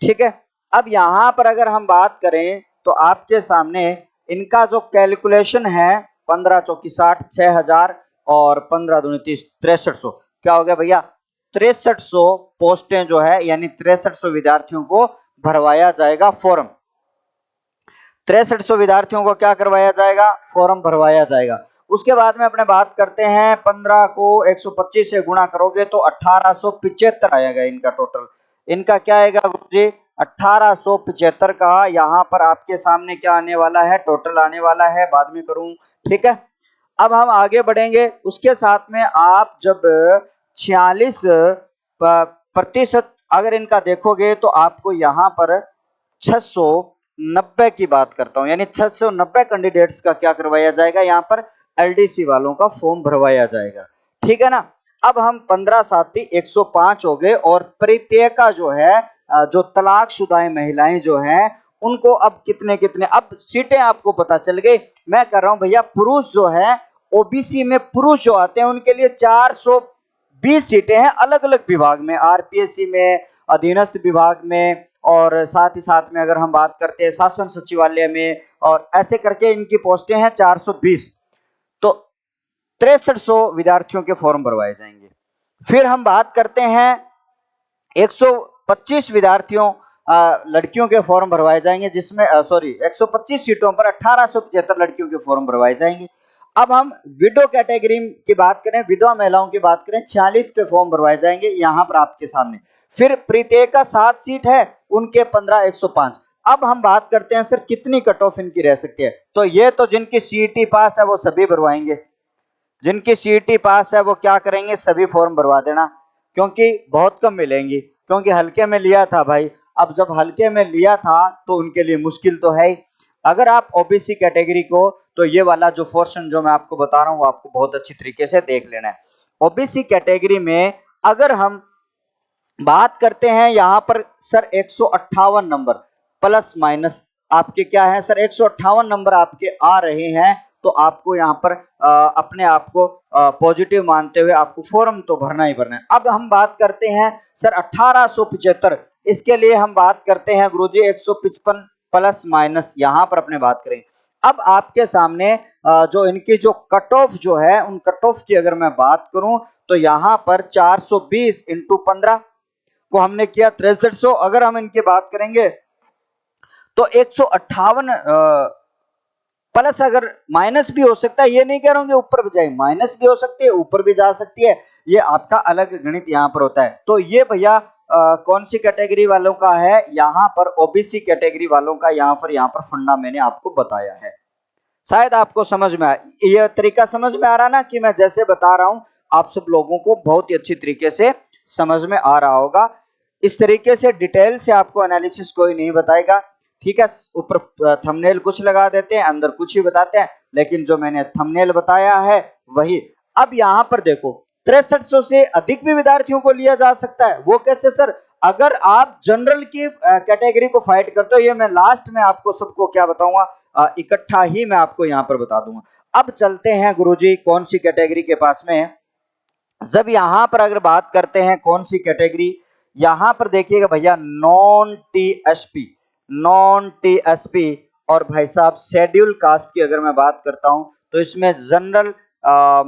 ठीक है। अब यहां पर अगर हम बात करें तो आपके सामने इनका जो कैलकुलेशन है 15 चौकी 60, 6000 और 15 दूनी 30, 6300, क्या हो गया भैया, 6300 पोस्टें जो है यानी 6300 विद्यार्थियों को भरवाया जाएगा फॉर्म। 6300 विद्यार्थियों को क्या करवाया जाएगा, फॉर्म भरवाया जाएगा। उसके बाद में अपने बात करते हैं 15 को 125 से गुणा करोगे तो 1875 आएगा इनका टोटल। इनका क्या आएगा जी, 1875 का यहाँ पर आपके सामने क्या आने वाला है, टोटल आने वाला है, बाद में करूं, ठीक है। अब हम आगे बढ़ेंगे, उसके साथ में आप जब 46 प्रतिशत अगर इनका देखोगे तो आपको यहाँ पर 690 की बात करता हूं, यानी 690 कैंडिडेट्स का क्या करवाया जाएगा, यहाँ पर एलडीसी वालों का फॉर्म भरवाया जाएगा, ठीक है ना। अब हम 15 साथी 105 हो गए, और परित्यका जो है जो तलाकशुदा महिलाएं जो हैं उनको अब कितने कितने, अब सीटें आपको पता चल गई। मैं कर रहा हूं भैया, पुरुष जो है ओबीसी में पुरुष जो आते हैं उनके लिए 420 सीटें हैं अलग अलग विभाग में, आरपीएससी में, अधीनस्थ विभाग में, और साथ ही साथ में अगर हम बात करते हैं शासन सचिवालय में, और ऐसे करके इनकी पोस्टें हैं 420। तो 6300 विद्यार्थियों के फॉर्म भरवाए जाएंगे। फिर हम बात करते हैं 125 विद्यार्थियों लड़कियों के फॉर्म भरवाए जाएंगे, जिसमें 125 सीटों पर 1875 लड़कियों के फॉर्म भरवाए जाएंगे। अब हम विडो कैटेगरी की बात करें, विधवा महिलाओं की बात करें, 46 के फॉर्म भरवाए जाएंगे यहां पर आपके सामने। फिर प्रत्येक का 7 सीट है, उनके 15 105। अब हम बात करते हैं सर कितनी कट ऑफ इनकी रह सकती है, तो ये तो जिनकी सीईटी पास है वो सभी भरवाएंगे, जिनकी सीईटी पास है वो क्या करेंगे, सभी फॉर्म भरवा देना, क्योंकि बहुत कम मिलेंगी, क्योंकि हल्के में लिया था भाई। अब जब हल्के में लिया था तो उनके लिए मुश्किल तो है ही। अगर आप ओबीसी कैटेगरी को, तो ये वाला जो पोर्शन जो मैं आपको बता रहा हूँ वो आपको बहुत अच्छी तरीके से देख लेना है। ओबीसी कैटेगरी में अगर हम बात करते हैं यहाँ पर सर 158 नंबर प्लस माइनस आपके क्या है सर, 158 नंबर आपके आ रहे हैं, तो आपको यहाँ पर अपने आप को पॉजिटिव मानते हुए आपको फॉर्म तो भरना ही भरना है। अब हम बात करते हैं सर 1875, इसके लिए हम बात करते हैं गुरुजी 155 प्लस माइनस, यहाँ पर अपने बात करें अब आपके सामने जो इनकी जो कट ऑफ जो है, उन कट ऑफ की अगर मैं बात करूं तो यहां पर 420 इंटू 15 को हमने किया 6300। अगर हम इनकी बात करेंगे तो 158 प्लस, अगर माइनस भी हो सकता है, ये नहीं कह रहा हूं कि ऊपर भी जाए, माइनस भी हो सकती है, ऊपर भी जा सकती है, ये आपका अलग गणित यहां पर होता है। तो ये भैया कौन सी कैटेगरी वालों का है, यहां पर ओबीसी कैटेगरी वालों का यहां पर फंडा मैंने आपको बताया है। शायद आपको समझ में यह तरीका समझ में आ रहा ना, कि मैं जैसे बता रहा हूं आप सब लोगों को बहुत ही अच्छी तरीके से समझ में आ रहा होगा। इस तरीके से डिटेल से आपको एनालिसिस कोई नहीं बताएगा, ठीक है। ऊपर थंबनेल कुछ लगा देते हैं, अंदर कुछ ही बताते हैं, लेकिन जो मैंने थंबनेल बताया है वही। अब यहां पर देखो 6300 से अधिक भी विद्यार्थियों को लिया जा सकता है। वो कैसे सर? अगर आप जनरल की कैटेगरी को फाइट करते हो, ये मैं लास्ट में आपको सबको क्या बताऊंगा, इकट्ठा ही मैं आपको यहां पर बता दूंगा। अब चलते हैं गुरुजी कौन सी कैटेगरी के पास में है। जब यहां पर अगर बात करते हैं कौन सी कैटेगरी, यहां पर देखिएगा भैया नॉन टीएसपी, नॉन टीएसपी और भाई साहब शेड्यूल कास्ट की अगर मैं बात करता हूं तो इसमें जनरल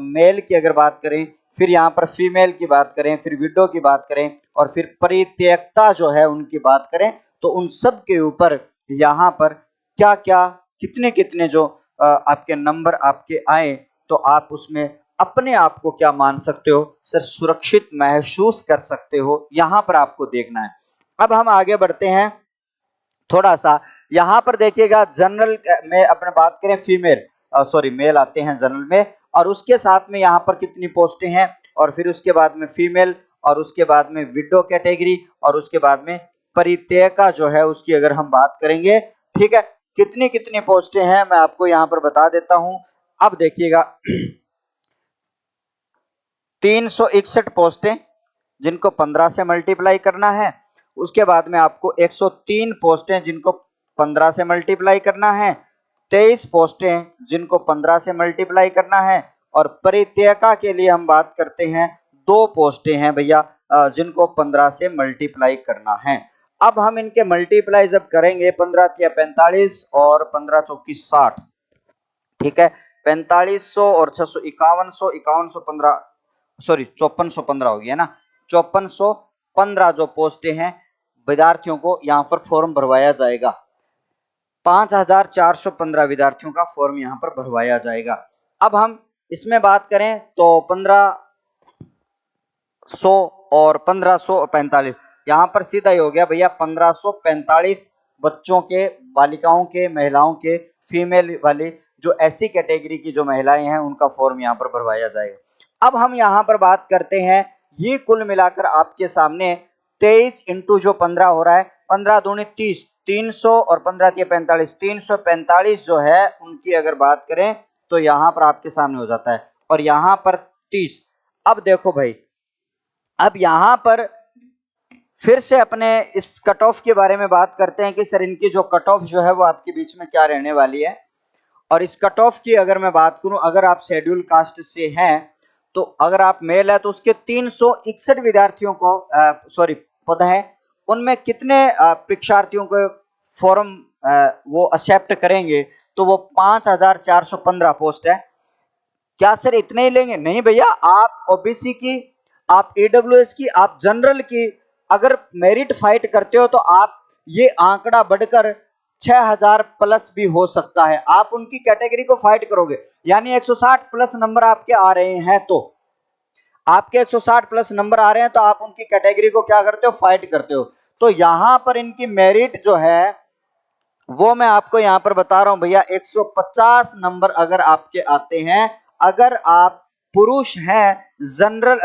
मेल की अगर बात करें, फिर यहां पर फीमेल की बात करें, फिर विडो की बात करें, और फिर परित्यक्ता जो है उनकी बात करें, तो उन सब के ऊपर यहां पर क्या क्या कितने कितने जो आपके नंबर आपके आए, तो आप उसमें अपने आप को क्या मान सकते हो सर, सुरक्षित महसूस कर सकते हो, यहां पर आपको देखना है। अब हम आगे बढ़ते हैं थोड़ा सा। यहां पर देखिएगा जनरल में अपने बात करें फीमेल, सॉरी मेल आते हैं जनरल में, और उसके साथ में यहां पर कितनी पोस्टें हैं, और फिर उसके बाद में फीमेल, और उसके बाद में विडो कैटेगरी, और उसके बाद में परित्यका जो है उसकी अगर हम बात करेंगे, ठीक है, कितनी कितनी पोस्टें हैं मैं आपको यहां पर बता देता हूं। अब देखिएगा 361 पोस्टें जिनको 15 से मल्टीप्लाई करना है, उसके बाद में आपको 103 पोस्टें जिनको 15 से मल्टीप्लाई करना है, 23 पोस्टें जिनको 15 से मल्टीप्लाई करना है, और परित्यका के लिए हम बात करते हैं 2 पोस्टें हैं भैया जिनको 15 से मल्टीप्लाई करना है। अब हम इनके मल्टीप्लाई जब करेंगे 15 या 45 और 15 चौकी 60, ठीक है, 4500 और 600 5100, 5115, सॉरी 5415 हो गया ना, 5415 जो पोस्टें हैं विद्यार्थियों को यहां पर फॉर्म भरवाया जाएगा। 5415 विद्यार्थियों का फॉर्म यहां पर भरवाया जाएगा। अब हम इसमें बात करें तो 1500 और 1545, यहां पर सीधा ही हो गया भैया 1545 बच्चों के, बालिकाओं के, महिलाओं के, फीमेल वाली जो ऐसी कैटेगरी की जो महिलाएं हैं उनका फॉर्म यहां पर भरवाया जाएगा। अब हम यहां पर बात करते हैं, ये कुल मिलाकर आपके सामने 23 इंटू जो 15 हो रहा है, 15 दूनी 30, 300 और 15 दिए 45, 345 जो है उनकी अगर बात करें तो यहां पर आपके सामने हो जाता है, और यहां पर 30। अब देखो भाई, अब यहां पर फिर से अपने इस कट ऑफ के बारे में बात करते हैं कि सर इनकी जो कट ऑफ जो है वो आपके बीच में क्या रहने वाली है। और इस कट ऑफ की अगर मैं बात करूं, अगर आप शेड्यूल कास्ट से हैं तो अगर आप मेल है तो उसके 361 विद्यार्थियों को सॉरी पद है, उनमें कितने परीक्षार्थियों को फॉर्म वो एक्सेप्ट करेंगे, तो वो 5415 पोस्ट है। क्या सर इतने ही लेंगे? नहीं भैया, आप ओबीसी की, आप ईडब्ल्यूएस की, आप जनरल की अगर मेरिट फाइट करते हो तो आप ये आंकड़ा बढ़कर 6000 प्लस भी हो सकता है। आप उनकी कैटेगरी को फाइट करोगे, यानी 160 प्लस नंबर आपके आ रहे हैं, तो आपके 160 प्लस नंबर आ रहे हैं तो आप उनकी कैटेगरी को क्या करते हो, फाइट करते हो। तो यहां पर इनकी मेरिट जो है वो मैं आपको यहां पर बता रहा हूं भैया, 150 नंबर अगर आपके आते हैं, अगर आप पुरुष हैं, जनरल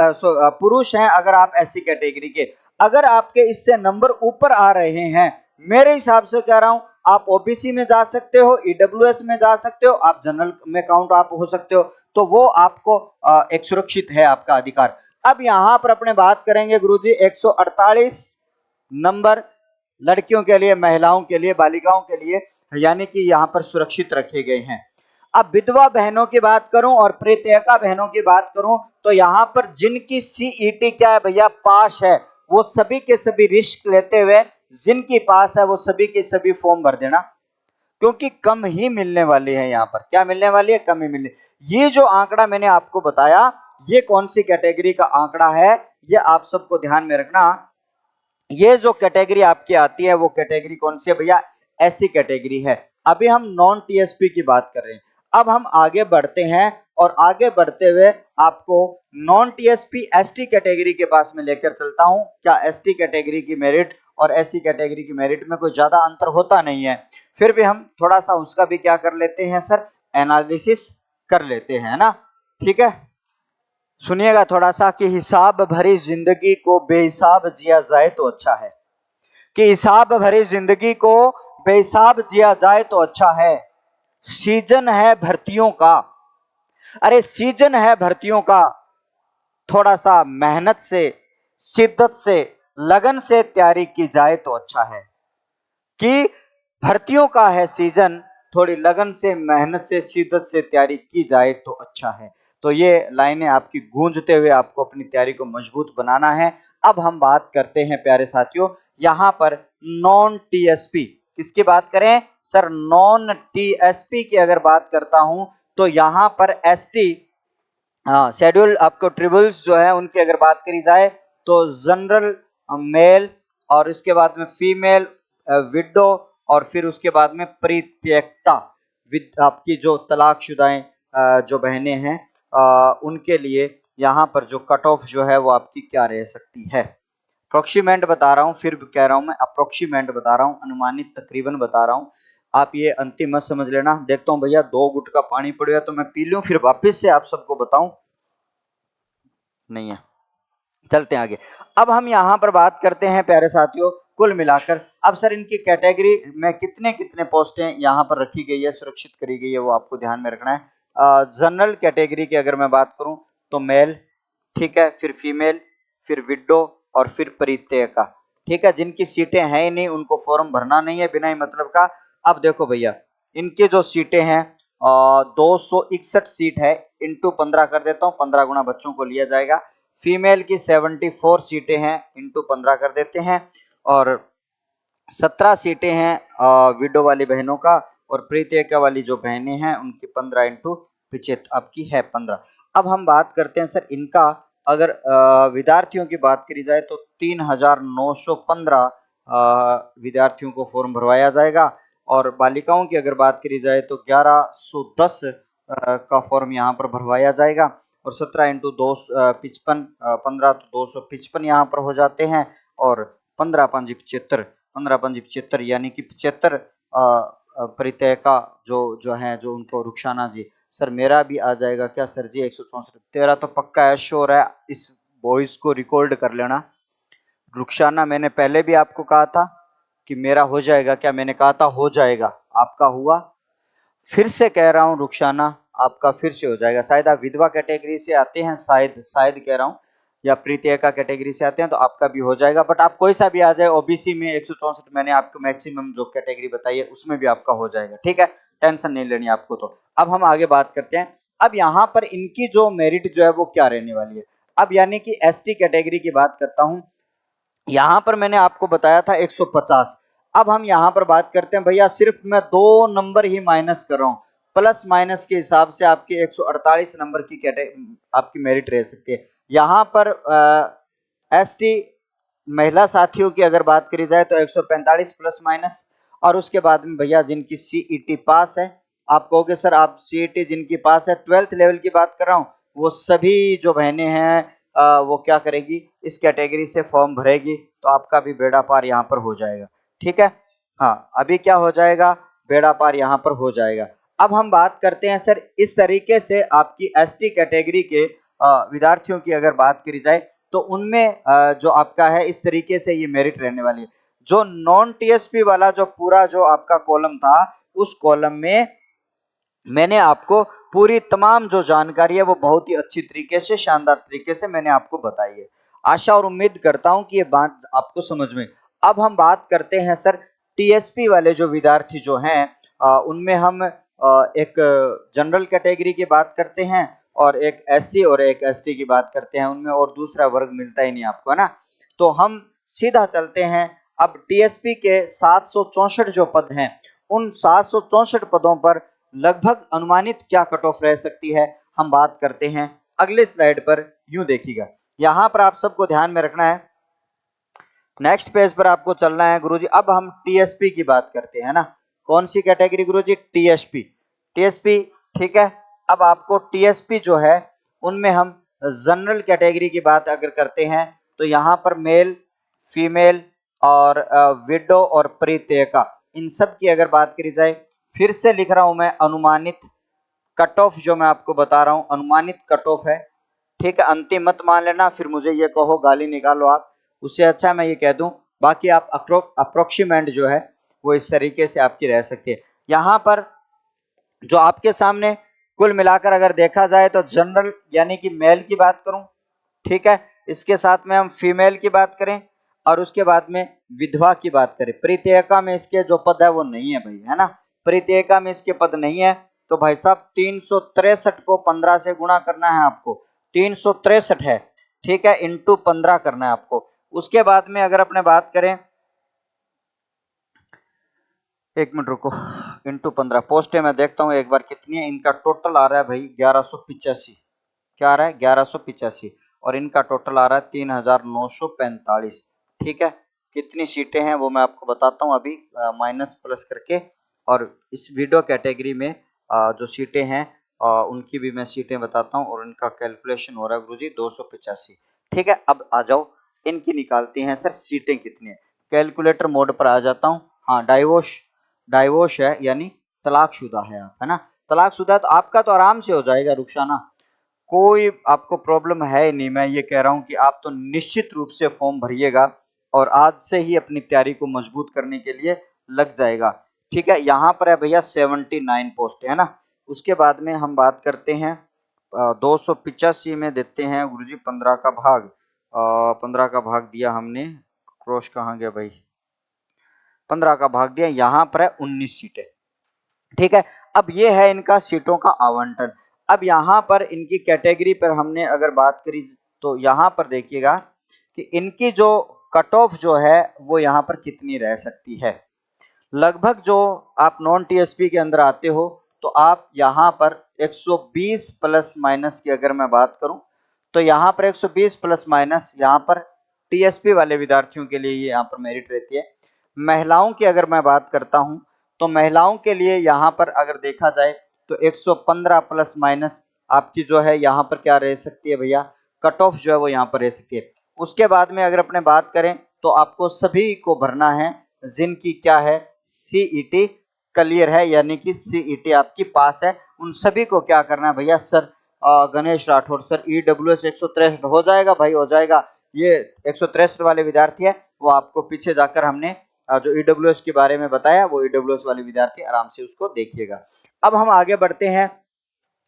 पुरुष हैं, अगर आप ऐसी कैटेगरी के, अगर आपके इससे नंबर ऊपर आ रहे हैं, मेरे हिसाब से कह रहा हूं, आप ओबीसी में जा सकते हो, ईडब्ल्यूएस में जा सकते हो, आप जनरल में काउंट आप हो सकते हो, तो वो आपको एक सुरक्षित है आपका अधिकार। अब यहां पर अपने बात करेंगे गुरुजी 148 नंबर लड़कियों के लिए, महिलाओं के लिए, बालिकाओं के लिए, यानी कि यहां पर सुरक्षित रखे गए हैं। अब विधवा बहनों की बात करूं और प्रेत्यका बहनों की बात करूं तो यहां पर जिनकी सीईटी क्या है भैया, पास है, वो सभी के सभी रिस्क लेते हुए जिनकी पास है वो सभी के सभी फॉर्म भर देना। क्योंकि कम ही मिलने वाली है। यहाँ पर क्या मिलने वाली है? कम ही मिलने। ये जो आंकड़ा मैंने आपको बताया, ये कौन सी कैटेगरी का आंकड़ा है, ये आप सबको ध्यान में रखना। ये जो कैटेगरी आपकी आती है वो कैटेगरी कौन सी है भैया? ऐसी कैटेगरी है। अभी हम नॉन टीएसपी की बात कर रहे हैं। अब हम आगे बढ़ते हैं और आगे बढ़ते हुए आपको नॉन टीएसपी एसटी कैटेगरी के पास में लेकर चलता हूं। क्या एसटी कैटेगरी की मेरिट और एससी कैटेगरी की मेरिट में कोई ज्यादा अंतर होता नहीं है, फिर भी हम थोड़ा सा उसका भी क्या कर लेते हैं सर? एनालिसिस कर लेते हैं ना। ठीक है, सुनिएगा थोड़ा सा कि हिसाब भरी जिंदगी को बेहिसाब जिया जाए तो अच्छा है। कि हिसाब भरी जिंदगी को बेहिसाब जिया जाए तो अच्छा है। सीजन है भर्तियों का, अरे सीजन है भर्तियों का, थोड़ा सा मेहनत से, शिद्दत से, लगन से तैयारी की जाए तो अच्छा है। कि भर्तियों का है सीजन, थोड़ी लगन से, मेहनत से, शिद्दत से तैयारी की जाए तो अच्छा है। तो ये लाइनें आपकी गूंजते हुए आपको अपनी तैयारी को मजबूत बनाना है। अब हम बात करते हैं प्यारे साथियों, यहाँ पर नॉन टीएसपी किसकी बात करें सर? नॉन टीएसपी की अगर बात करता हूं तो यहाँ पर एसटी, हाँ, शेड्यूल आपको ट्रिब्यूल्स जो है उनकी अगर बात करी जाए तो जनरल मेल, और उसके बाद में फीमेल विडो, और फिर उसके बाद में परित्यक्ता, आपकी जो तलाकशुदाएं जो बहनें हैं उनके लिए यहाँ पर जो कट ऑफ जो है वो आपकी क्या रह सकती है? अप्रोक्सीमेंट बता रहा हूँ, फिर कह रहा हूँ मैं अप्रोक्सीमेंट बता रहा हूँ, अनुमानित तकरीबन बता रहा हूँ। आप ये अंतिम मत समझ लेना। देखता हूँ भैया 2 गुट का पानी पड़ेगा तो मैं पी लूं, फिर वापस से आप सबको बताऊं। नहीं है, चलते हैं आगे। अब हम यहाँ पर बात करते हैं प्यारे साथियों, कुल मिलाकर अब सर इनकी कैटेगरी में कितने कितने पोस्टें यहाँ पर रखी गई है, सुरक्षित करी गई है, वो आपको ध्यान में रखना है। जनरल कैटेगरी की अगर मैं बात करूं तो मेल, ठीक है, फिर फीमेल, फिर विडो, और फिर परित्यक्ता। ठीक है, जिनकी सीटें हैं ही नहीं उनको फॉर्म भरना नहीं है बिना ही मतलब का। अब देखो भैया, इनके जो सीटें हैं 261 सीट है, इंटू 15 कर देता हूँ, 15 गुना बच्चों को लिया जाएगा। फीमेल की 74 सीटें हैं, इंटू 15 कर देते हैं, और 17 सीटें हैं विडो वाली बहनों का, और प्रीत्यका वाली जो बहनें हैं उनकी 15 इंटू 75 आपकी है 15। अब हम बात करते हैं सर इनका, अगर विद्यार्थियों की बात करी जाए तो 3915 विद्यार्थियों को फॉर्म भरवाया जाएगा, और बालिकाओं की अगर बात करी जाए तो 1110 का फॉर्म यहाँ पर भरवाया जाएगा, और 17 इंटू 255, 15 तो 255 यहाँ पर हो जाते हैं, और 15 5 75, 15 5 75 यानी कि 75 परित्यका जो है, जो उनको रुखसाना जी, सर मेरा भी आ जाएगा क्या सर जी? 164, तेरा तो पक्का है, श्योर है, इस वॉइस को रिकॉर्ड कर लेना। रुखसाना मैंने पहले भी आपको कहा था कि मेरा हो जाएगा क्या? मैंने कहा था हो जाएगा, आपका हुआ। फिर से कह रहा हूं रुखसाना, आपका फिर से हो जाएगा। शायद आप विधवा कैटेगरी से आते हैं, शायद शायद कह रहा हूं, या प्रीत्यका कैटेगरी से आते हैं तो आपका भी हो जाएगा। बट आप कोई सा भी आ जाए, ओबीसी में 164 मैंने आपको मैक्सिमम जो कैटेगरी बताई है उसमें भी आपका हो जाएगा। ठीक है, टेंशन नहीं लेनी आपको। तो अब हम आगे बात करते हैं। अब यहाँ पर इनकी जो मेरिट जो है वो क्या रहने वाली है? अब यानी कि एसटी कैटेगरी की बात करता हूं, यहां पर मैंने आपको बताया था 150। अब हम यहां पर बात करते हैं भैया, सिर्फ मैं 2 नंबर ही माइनस कर रहा हूं, प्लस माइनस के हिसाब से आपकी 148 नंबर की आपकी मेरिट रह सकती है। यहां पर एसटी महिला साथियों की अगर बात करी जाए तो 145 प्लस माइनस, और उसके बाद में भैया जिनकी सीईटी पास है, आप कहोगे सर आप सीईटी जिनकी पास है, 12th लेवल की बात कर रहा हूं, वो सभी जो बहनें हैं वो क्या करेगी? इस कैटेगरी से फॉर्म भरेगी, तो आपका भी बेड़ा पार यहाँ पर हो जाएगा। ठीक है, हाँ, अभी क्या हो जाएगा? बेड़ा पार यहाँ पर हो जाएगा। अब हम बात करते हैं सर, इस तरीके से आपकी एसटी कैटेगरी के विद्यार्थियों की अगर बात करी जाए तो उनमें जो आपका है इस तरीके से ये मेरिट रहने वाली है। जो नॉन टीएसपी वाला जो पूरा जो आपका कॉलम था, उस कॉलम में मैंने आपको पूरी तमाम जो जानकारी है वो बहुत ही अच्छी तरीके से, शानदार तरीके से मैंने आपको बताई है। आशा और उम्मीद करता हूं कि ये बात आपको समझ में। अब हम बात करते हैं सर टीएसपी वाले जो विद्यार्थी जो हैं, उनमें हम एक जनरल कैटेगरी की बात करते हैं, और एक एससी और एक एसटी की बात करते हैं। उनमें और दूसरा वर्ग मिलता ही नहीं आपको, है ना। तो हम सीधा चलते हैं। अब टीएसपी के 764 जो पद हैं उन 764 पदों पर लगभग अनुमानित क्या कट ऑफ रह सकती है, हम बात करते हैं अगले स्लाइड पर। यूं देखिएगा, यहां पर आप सबको ध्यान में रखना है, नेक्स्ट पेज पर आपको चलना है गुरुजी। अब हम टीएसपी की बात करते हैं ना, कौन सी कैटेगरी गुरुजी? टीएसपी। टीएसपी, ठीक है। अब आपको टीएसपी जो है उनमें हम जनरल कैटेगरी की बात अगर करते हैं तो यहाँ पर मेल, फीमेल और विडो और परित्यका, इन सब की अगर बात करी जाए, फिर से लिख रहा हूं मैं अनुमानित कट ऑफ, जो मैं आपको बता रहा हूं अनुमानित कट ऑफ है, ठीक है। अंतिम मत मान लेना, फिर मुझे ये कहो गाली निकालो आप, उससे अच्छा मैं ये कह दूं, बाकी आप अप्रोक्सीमेंट जो है वो इस तरीके से आपकी रह सकती है। यहां पर जो आपके सामने कुल मिलाकर अगर देखा जाए तो जनरल यानी कि मेल की बात करूं, ठीक है, इसके साथ में हम फीमेल की बात करें और उसके बाद में विधवा की बात करें। परित्यका में इसके जो पद है वो नहीं है भाई, है ना, परित्यका में इसके पद नहीं है, तो भाई साहब 363 को 15 से गुणा करना है आपको, 363 है, ठीक है, इंटू 15 करना है आपको। उसके बाद में अगर अपने बात करें, एक मिनट रुको, इंटू 15 पोस्ट है, मैं देखता हूं एक बार कितनी है। इनका टोटल आ रहा है भाई 1185, क्या आ रहा है 1185, और इनका टोटल आ रहा है 3945, ठीक है। कितनी सीटें हैं वो मैं आपको बताता हूं अभी माइनस प्लस करके, और इस वीडियो कैटेगरी में जो सीटें हैं उनकी भी मैं सीटें बताता हूं, और इनका कैलकुलेशन हो रहा है गुरुजी 285, ठीक है। अब आ जाओ, इनकी निकालती हैं सर सीटें कितनी है। कैलकुलेटर मोड पर आ जाता हूं। हाँ, डाइवोर्स है यानी तलाकशुदा है आप, है ना, तलाकशुदा है तो आपका तो आराम से हो जाएगा रुखसाना, कोई आपको प्रॉब्लम है नहीं। मैं ये कह रहा हूं कि आप तो निश्चित रूप से फॉर्म भरिएगा और आज से ही अपनी तैयारी को मजबूत करने के लिए लग जाएगा, ठीक है। यहाँ पर है भैया 79 पोस्ट, है ना। उसके बाद में हम बात करते हैं 285 में देते हैं गुरुजी 15 का भाग, 15 का भाग दिया हमने, क्रॉस कहाँ गया भाई, 15 का भाग दिया, यहाँ पर है 19 सीटें, ठीक है। अब ये है इनका सीटों का आवंटन। अब यहाँ पर इनकी कैटेगरी पर हमने अगर बात करी तो यहाँ पर देखिएगा कि इनकी जो कट ऑफ जो है वो यहाँ पर कितनी रह सकती है। लगभग जो आप नॉन टीएसपी के अंदर आते हो तो आप यहाँ पर 120 प्लस माइनस की अगर मैं बात करूं तो यहाँ पर 120 प्लस माइनस यहाँ पर टीएसपी वाले विद्यार्थियों के लिए ये यहाँ पर मेरिट रहती है। महिलाओं की अगर मैं बात करता हूं तो महिलाओं के लिए यहाँ पर अगर देखा जाए तो 115 प्लस माइनस आपकी जो है यहाँ पर क्या रह सकती है भैया, कट ऑफ जो है वो यहाँ पर रह सकती है। उसके बाद में अगर अपने बात करें तो आपको सभी को भरना है जिनकी क्या है सीईटी क्लियर है, यानी कि सीईटी आपकी पास है, उन सभी को क्या करना है भैया, sir Ganesh Rathore sir EWS 163 हो जाएगा भाई, हो जाएगा। ये 163 वाले विद्यार्थी है, वो आपको पीछे जाकर हमने जो ईडब्ल्यूएस के बारे में बताया वो ईडब्ल्यूएस वाले विद्यार्थी आराम से उसको देखिएगा। अब हम आगे बढ़ते हैं,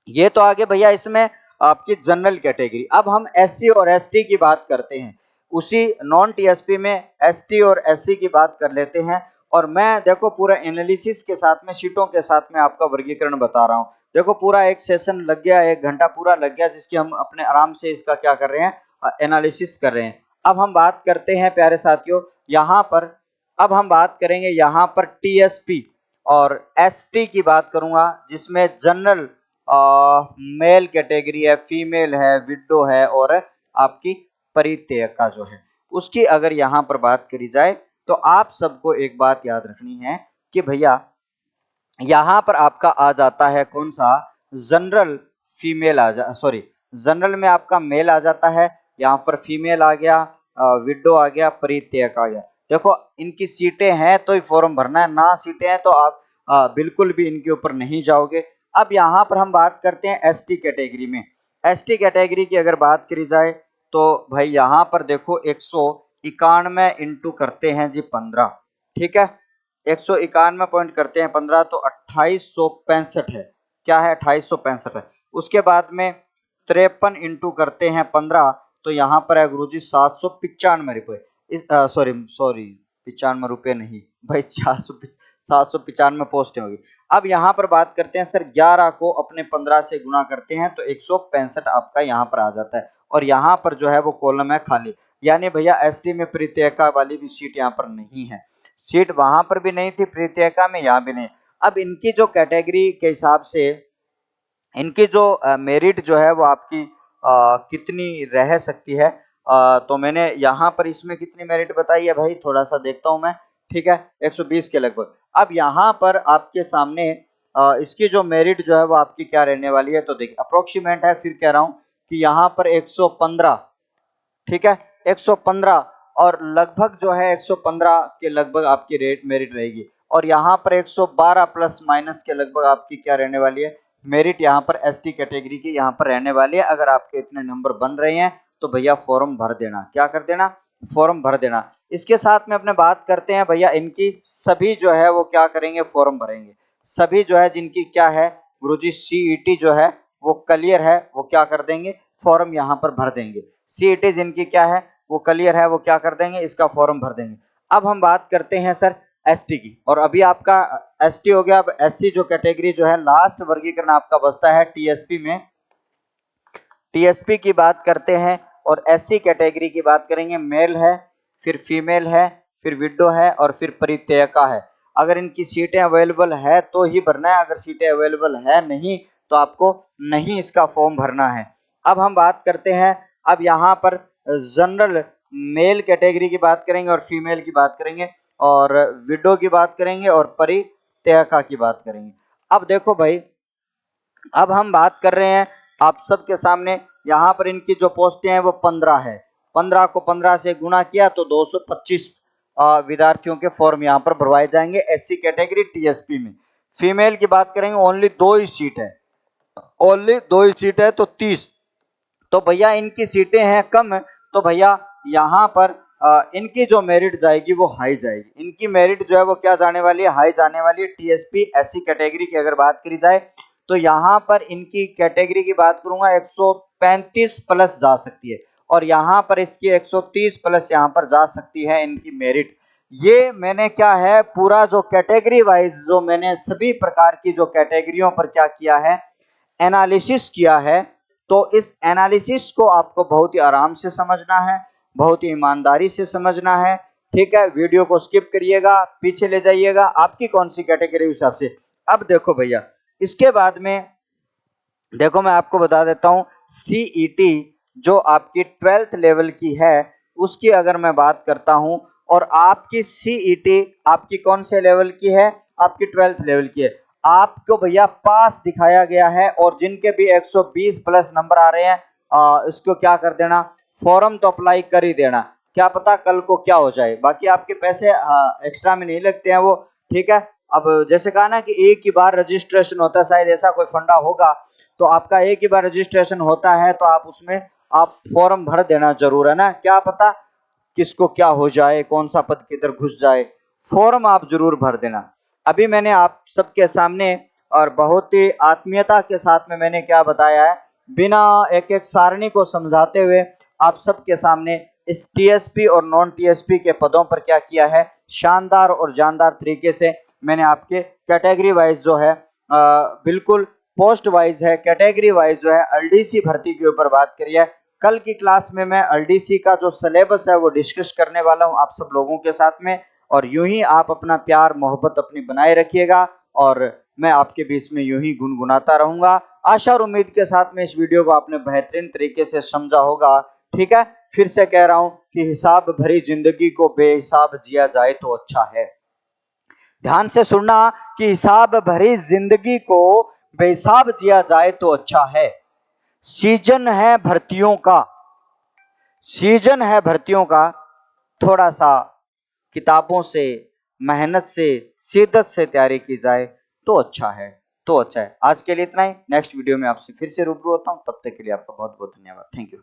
ये तो आगे भैया इसमें आपकी जनरल कैटेगरी। अब हम एससी और एसटी की बात करते हैं, उसी नॉन टीएसपी में एसटी और एससी की बात कर लेते हैं। और मैं देखो पूरा एनालिसिस के साथ में सीटों के साथ में आपका वर्गीकरण बता रहा हूं। देखो पूरा एक सेशन लग गया, 1 घंटा पूरा लग गया, जिसकी हम अपने आराम से इसका क्या कर रहे हैं, एनालिसिस कर रहे हैं। अब हम बात करते हैं प्यारे साथियों यहाँ पर, अब हम बात करेंगे यहाँ पर टीएसपी और एसटी की बात करूंगा, जिसमें जनरल मेल कैटेगरी है, फीमेल है, विडो है और आपकी परित्यका जो है उसकी अगर यहाँ पर बात करी जाए तो आप सबको एक बात याद रखनी है कि भैया यहाँ पर आपका आ जाता है कौन सा, जनरल फीमेल आ जा सॉरी जनरल में आपका मेल आ जाता है, यहाँ पर फीमेल आ गया, विडो आ गया, परित्यक आ गया। देखो इनकी सीटें हैं तो ही फॉर्म भरना है, ना सीटें हैं तो आप बिल्कुल भी इनके ऊपर नहीं जाओगे। अब यहाँ पर हम बात करते हैं एसटी कैटेगरी में। एसटी कैटेगरी की अगर बात करी जाए तो भाई यहाँ पर देखो 191 इंटू करते हैं जी 15, ठीक है, 191 पॉइंट करते हैं 15 तो 2865 है, क्या है 2865 है। उसके बाद में 53 इंटू करते हैं 15 तो यहाँ पर है गुरुजी 795 रुपए, इस सॉरी सॉरी 95 रुपए नहीं भाई, 795 पोस्टें होगी। अब यहाँ पर बात करते हैं सर 11 को अपने 15 से गुणा करते हैं तो 165 आपका यहाँ पर आ जाता है, और यहाँ पर जो है वो कॉलम है खाली, यानी भैया एसटी में परित्यका वाली भी सीट यहाँ पर नहीं है। सीट वहां पर भी नहीं थी प्रीत्यका में, यहाँ भी नहीं। अब इनकी जो कैटेगरी के हिसाब से इनकी जो मेरिट जो है वो आपकी कितनी रह सकती है, तो मैंने यहाँ पर इसमें कितनी मेरिट बताई है भाई, थोड़ा सा देखता हूं मैं। ठीक है, 120 के लगभग। अब यहाँ पर आपके सामने इसकी जो मेरिट जो है वो आपकी क्या रहने वाली है, तो देखिए अप्रोक्सीमेट है, फिर कह रहा हूं कि यहाँ पर 115, ठीक है 115, और लगभग जो है 115 के लगभग आपकी रेट मेरिट रहेगी, और यहाँ पर 112 प्लस माइनस के लगभग आपकी क्या रहने वाली है मेरिट, यहाँ पर एसटी कैटेगरी की यहाँ पर रहने वाली है। अगर आपके इतने नंबर बन रहे हैं तो भैया फॉर्म भर देना, क्या कर देना, फॉर्म भर देना। इसके साथ में अपने बात करते हैं भैया, इनकी सभी जो है वो क्या करेंगे, फॉर्म भरेंगे। सभी जो है जिनकी क्या है गुरुजी सीईटी जो है वो क्लियर है, वो क्या कर देंगे, फॉर्म यहाँ पर भर देंगे। सीईटी जिनकी क्या है वो क्लियर है, वो क्या कर देंगे, इसका फॉर्म भर देंगे। अब हम बात करते हैं सर एसटी की, और अभी आपका एसटी हो गया। अब एससी जो कैटेगरी जो है, लास्ट वर्गीकरण आपका बचता है टीएसपी में। टीएसपी की बात करते हैं और एससी कैटेगरी की बात करेंगे। मेल है, फिर फीमेल है, फिर विडो है, और फिर परित्यका है। अगर इनकी सीटें अवेलेबल है तो ही भरना है, अगर सीटें अवेलेबल है नहीं तो आपको नहीं इसका फॉर्म भरना है। अब हम बात करते हैं, अब यहाँ पर जनरल मेल कैटेगरी की बात करेंगे और फीमेल की बात करेंगे, और विडो की बात करेंगे, और परित्यका की बात करेंगे। अब देखो भाई, अब हम बात कर रहे हैं आप सबके सामने, यहाँ पर इनकी जो पोस्टें हैं वो 15 है। 15 को 15 से गुणा किया तो 225 विद्यार्थियों के फॉर्म यहाँ पर भरवाए जाएंगे एससी कैटेगरी टीएसपी में। फीमेल की बात करेंगे, ओनली 2 ही सीट है, ओनली 2 ही सीट है तो 30। तो भैया इनकी सीटें हैं कम, तो भैया यहाँ पर इनकी जो मेरिट जाएगी वो हाई जाएगी। इनकी मेरिट जो है वो क्या जाने वाली है, हाई जाने वाली है। टीएसपी एससी कैटेगरी की अगर बात करी जाए तो यहाँ पर इनकी कैटेगरी की बात करूंगा 135 प्लस जा सकती है, और यहाँ पर इसकी 130 प्लस यहाँ पर जा सकती है इनकी मेरिट। ये मैंने क्या है पूरा जो कैटेगरी वाइज जो मैंने सभी प्रकार की जो कैटेगरियों पर क्या किया है, एनालिसिस किया है। तो इस एनालिसिस को आपको बहुत ही आराम से समझना है, बहुत ही ईमानदारी से समझना है। ठीक है, वीडियो को स्किप करिएगा, पीछे ले जाइएगा, आपकी कौन सी कैटेगरी हिसाब से। अब देखो भैया, इसके बाद में देखो मैं आपको बता देता हूं, सीईटी जो आपकी 12th लेवल की है उसकी अगर मैं बात करता हूं, और आपकी सीईटी आपकी कौन से लेवल की है, आपकी 12th लेवल की है। आपको भैया पास दिखाया गया है, और जिनके भी 120 प्लस नंबर आ रहे हैं इसको क्या कर देना, फॉर्म तो अप्लाई कर ही देना, क्या पता कल को क्या हो जाए। बाकी आपके पैसे एक्स्ट्रा में नहीं लगते हैं वो, ठीक है। अब जैसे कहा ना कि एक ही बार रजिस्ट्रेशन होता है, शायद ऐसा कोई फंडा होगा, तो आपका एक ही बार रजिस्ट्रेशन होता है तो आप उसमें आप फॉर्म भर देना जरूर, है ना, क्या पता किसको क्या हो जाए, कौन सा पद किधर घुस जाए, फॉर्म आप जरूर भर देना। अभी मैंने आप सबके सामने और बहुत ही आत्मीयता के साथ में मैंने क्या बताया है, बिना एक एक सारणी को समझाते हुए आप सबके सामने इस टीएसपी और नॉन टीएसपी के पदों पर क्या किया है, शानदार और जानदार तरीके से मैंने आपके कैटेगरी वाइज जो है बिल्कुल पोस्ट वाइज है, कैटेगरी वाइज जो है एलडीसी भर्ती के ऊपर बात करी है। कल की क्लास में मैं एलडीसी का जो सिलेबस है वो डिस्कस करने वाला हूं आप सब लोगों के साथ में, और यूं ही आप अपना प्यार मोहब्बत अपनी बनाए रखिएगा, और मैं आपके बीच में यूं ही गुनगुनाता रहूंगा। आशा और उम्मीद के साथ में इस वीडियो को आपने बेहतरीन तरीके से समझा होगा। ठीक है, फिर से कह रहा हूं कि हिसाब भरी जिंदगी को बेहिसाब जिया जाए तो अच्छा है। ध्यान से सुनना कि हिसाब भरी जिंदगी को बेहिसाब जिया जाए तो अच्छा है। सीजन है भर्तियों का, सीजन है भर्तियों का, थोड़ा सा किताबों से, मेहनत से, शिद्दत से तैयारी की जाए तो अच्छा है, तो अच्छा है। आज के लिए इतना ही, नेक्स्ट वीडियो में आपसे फिर से रूबरू होता हूं, तब तक के लिए आपका बहुत बहुत धन्यवाद। Thank you.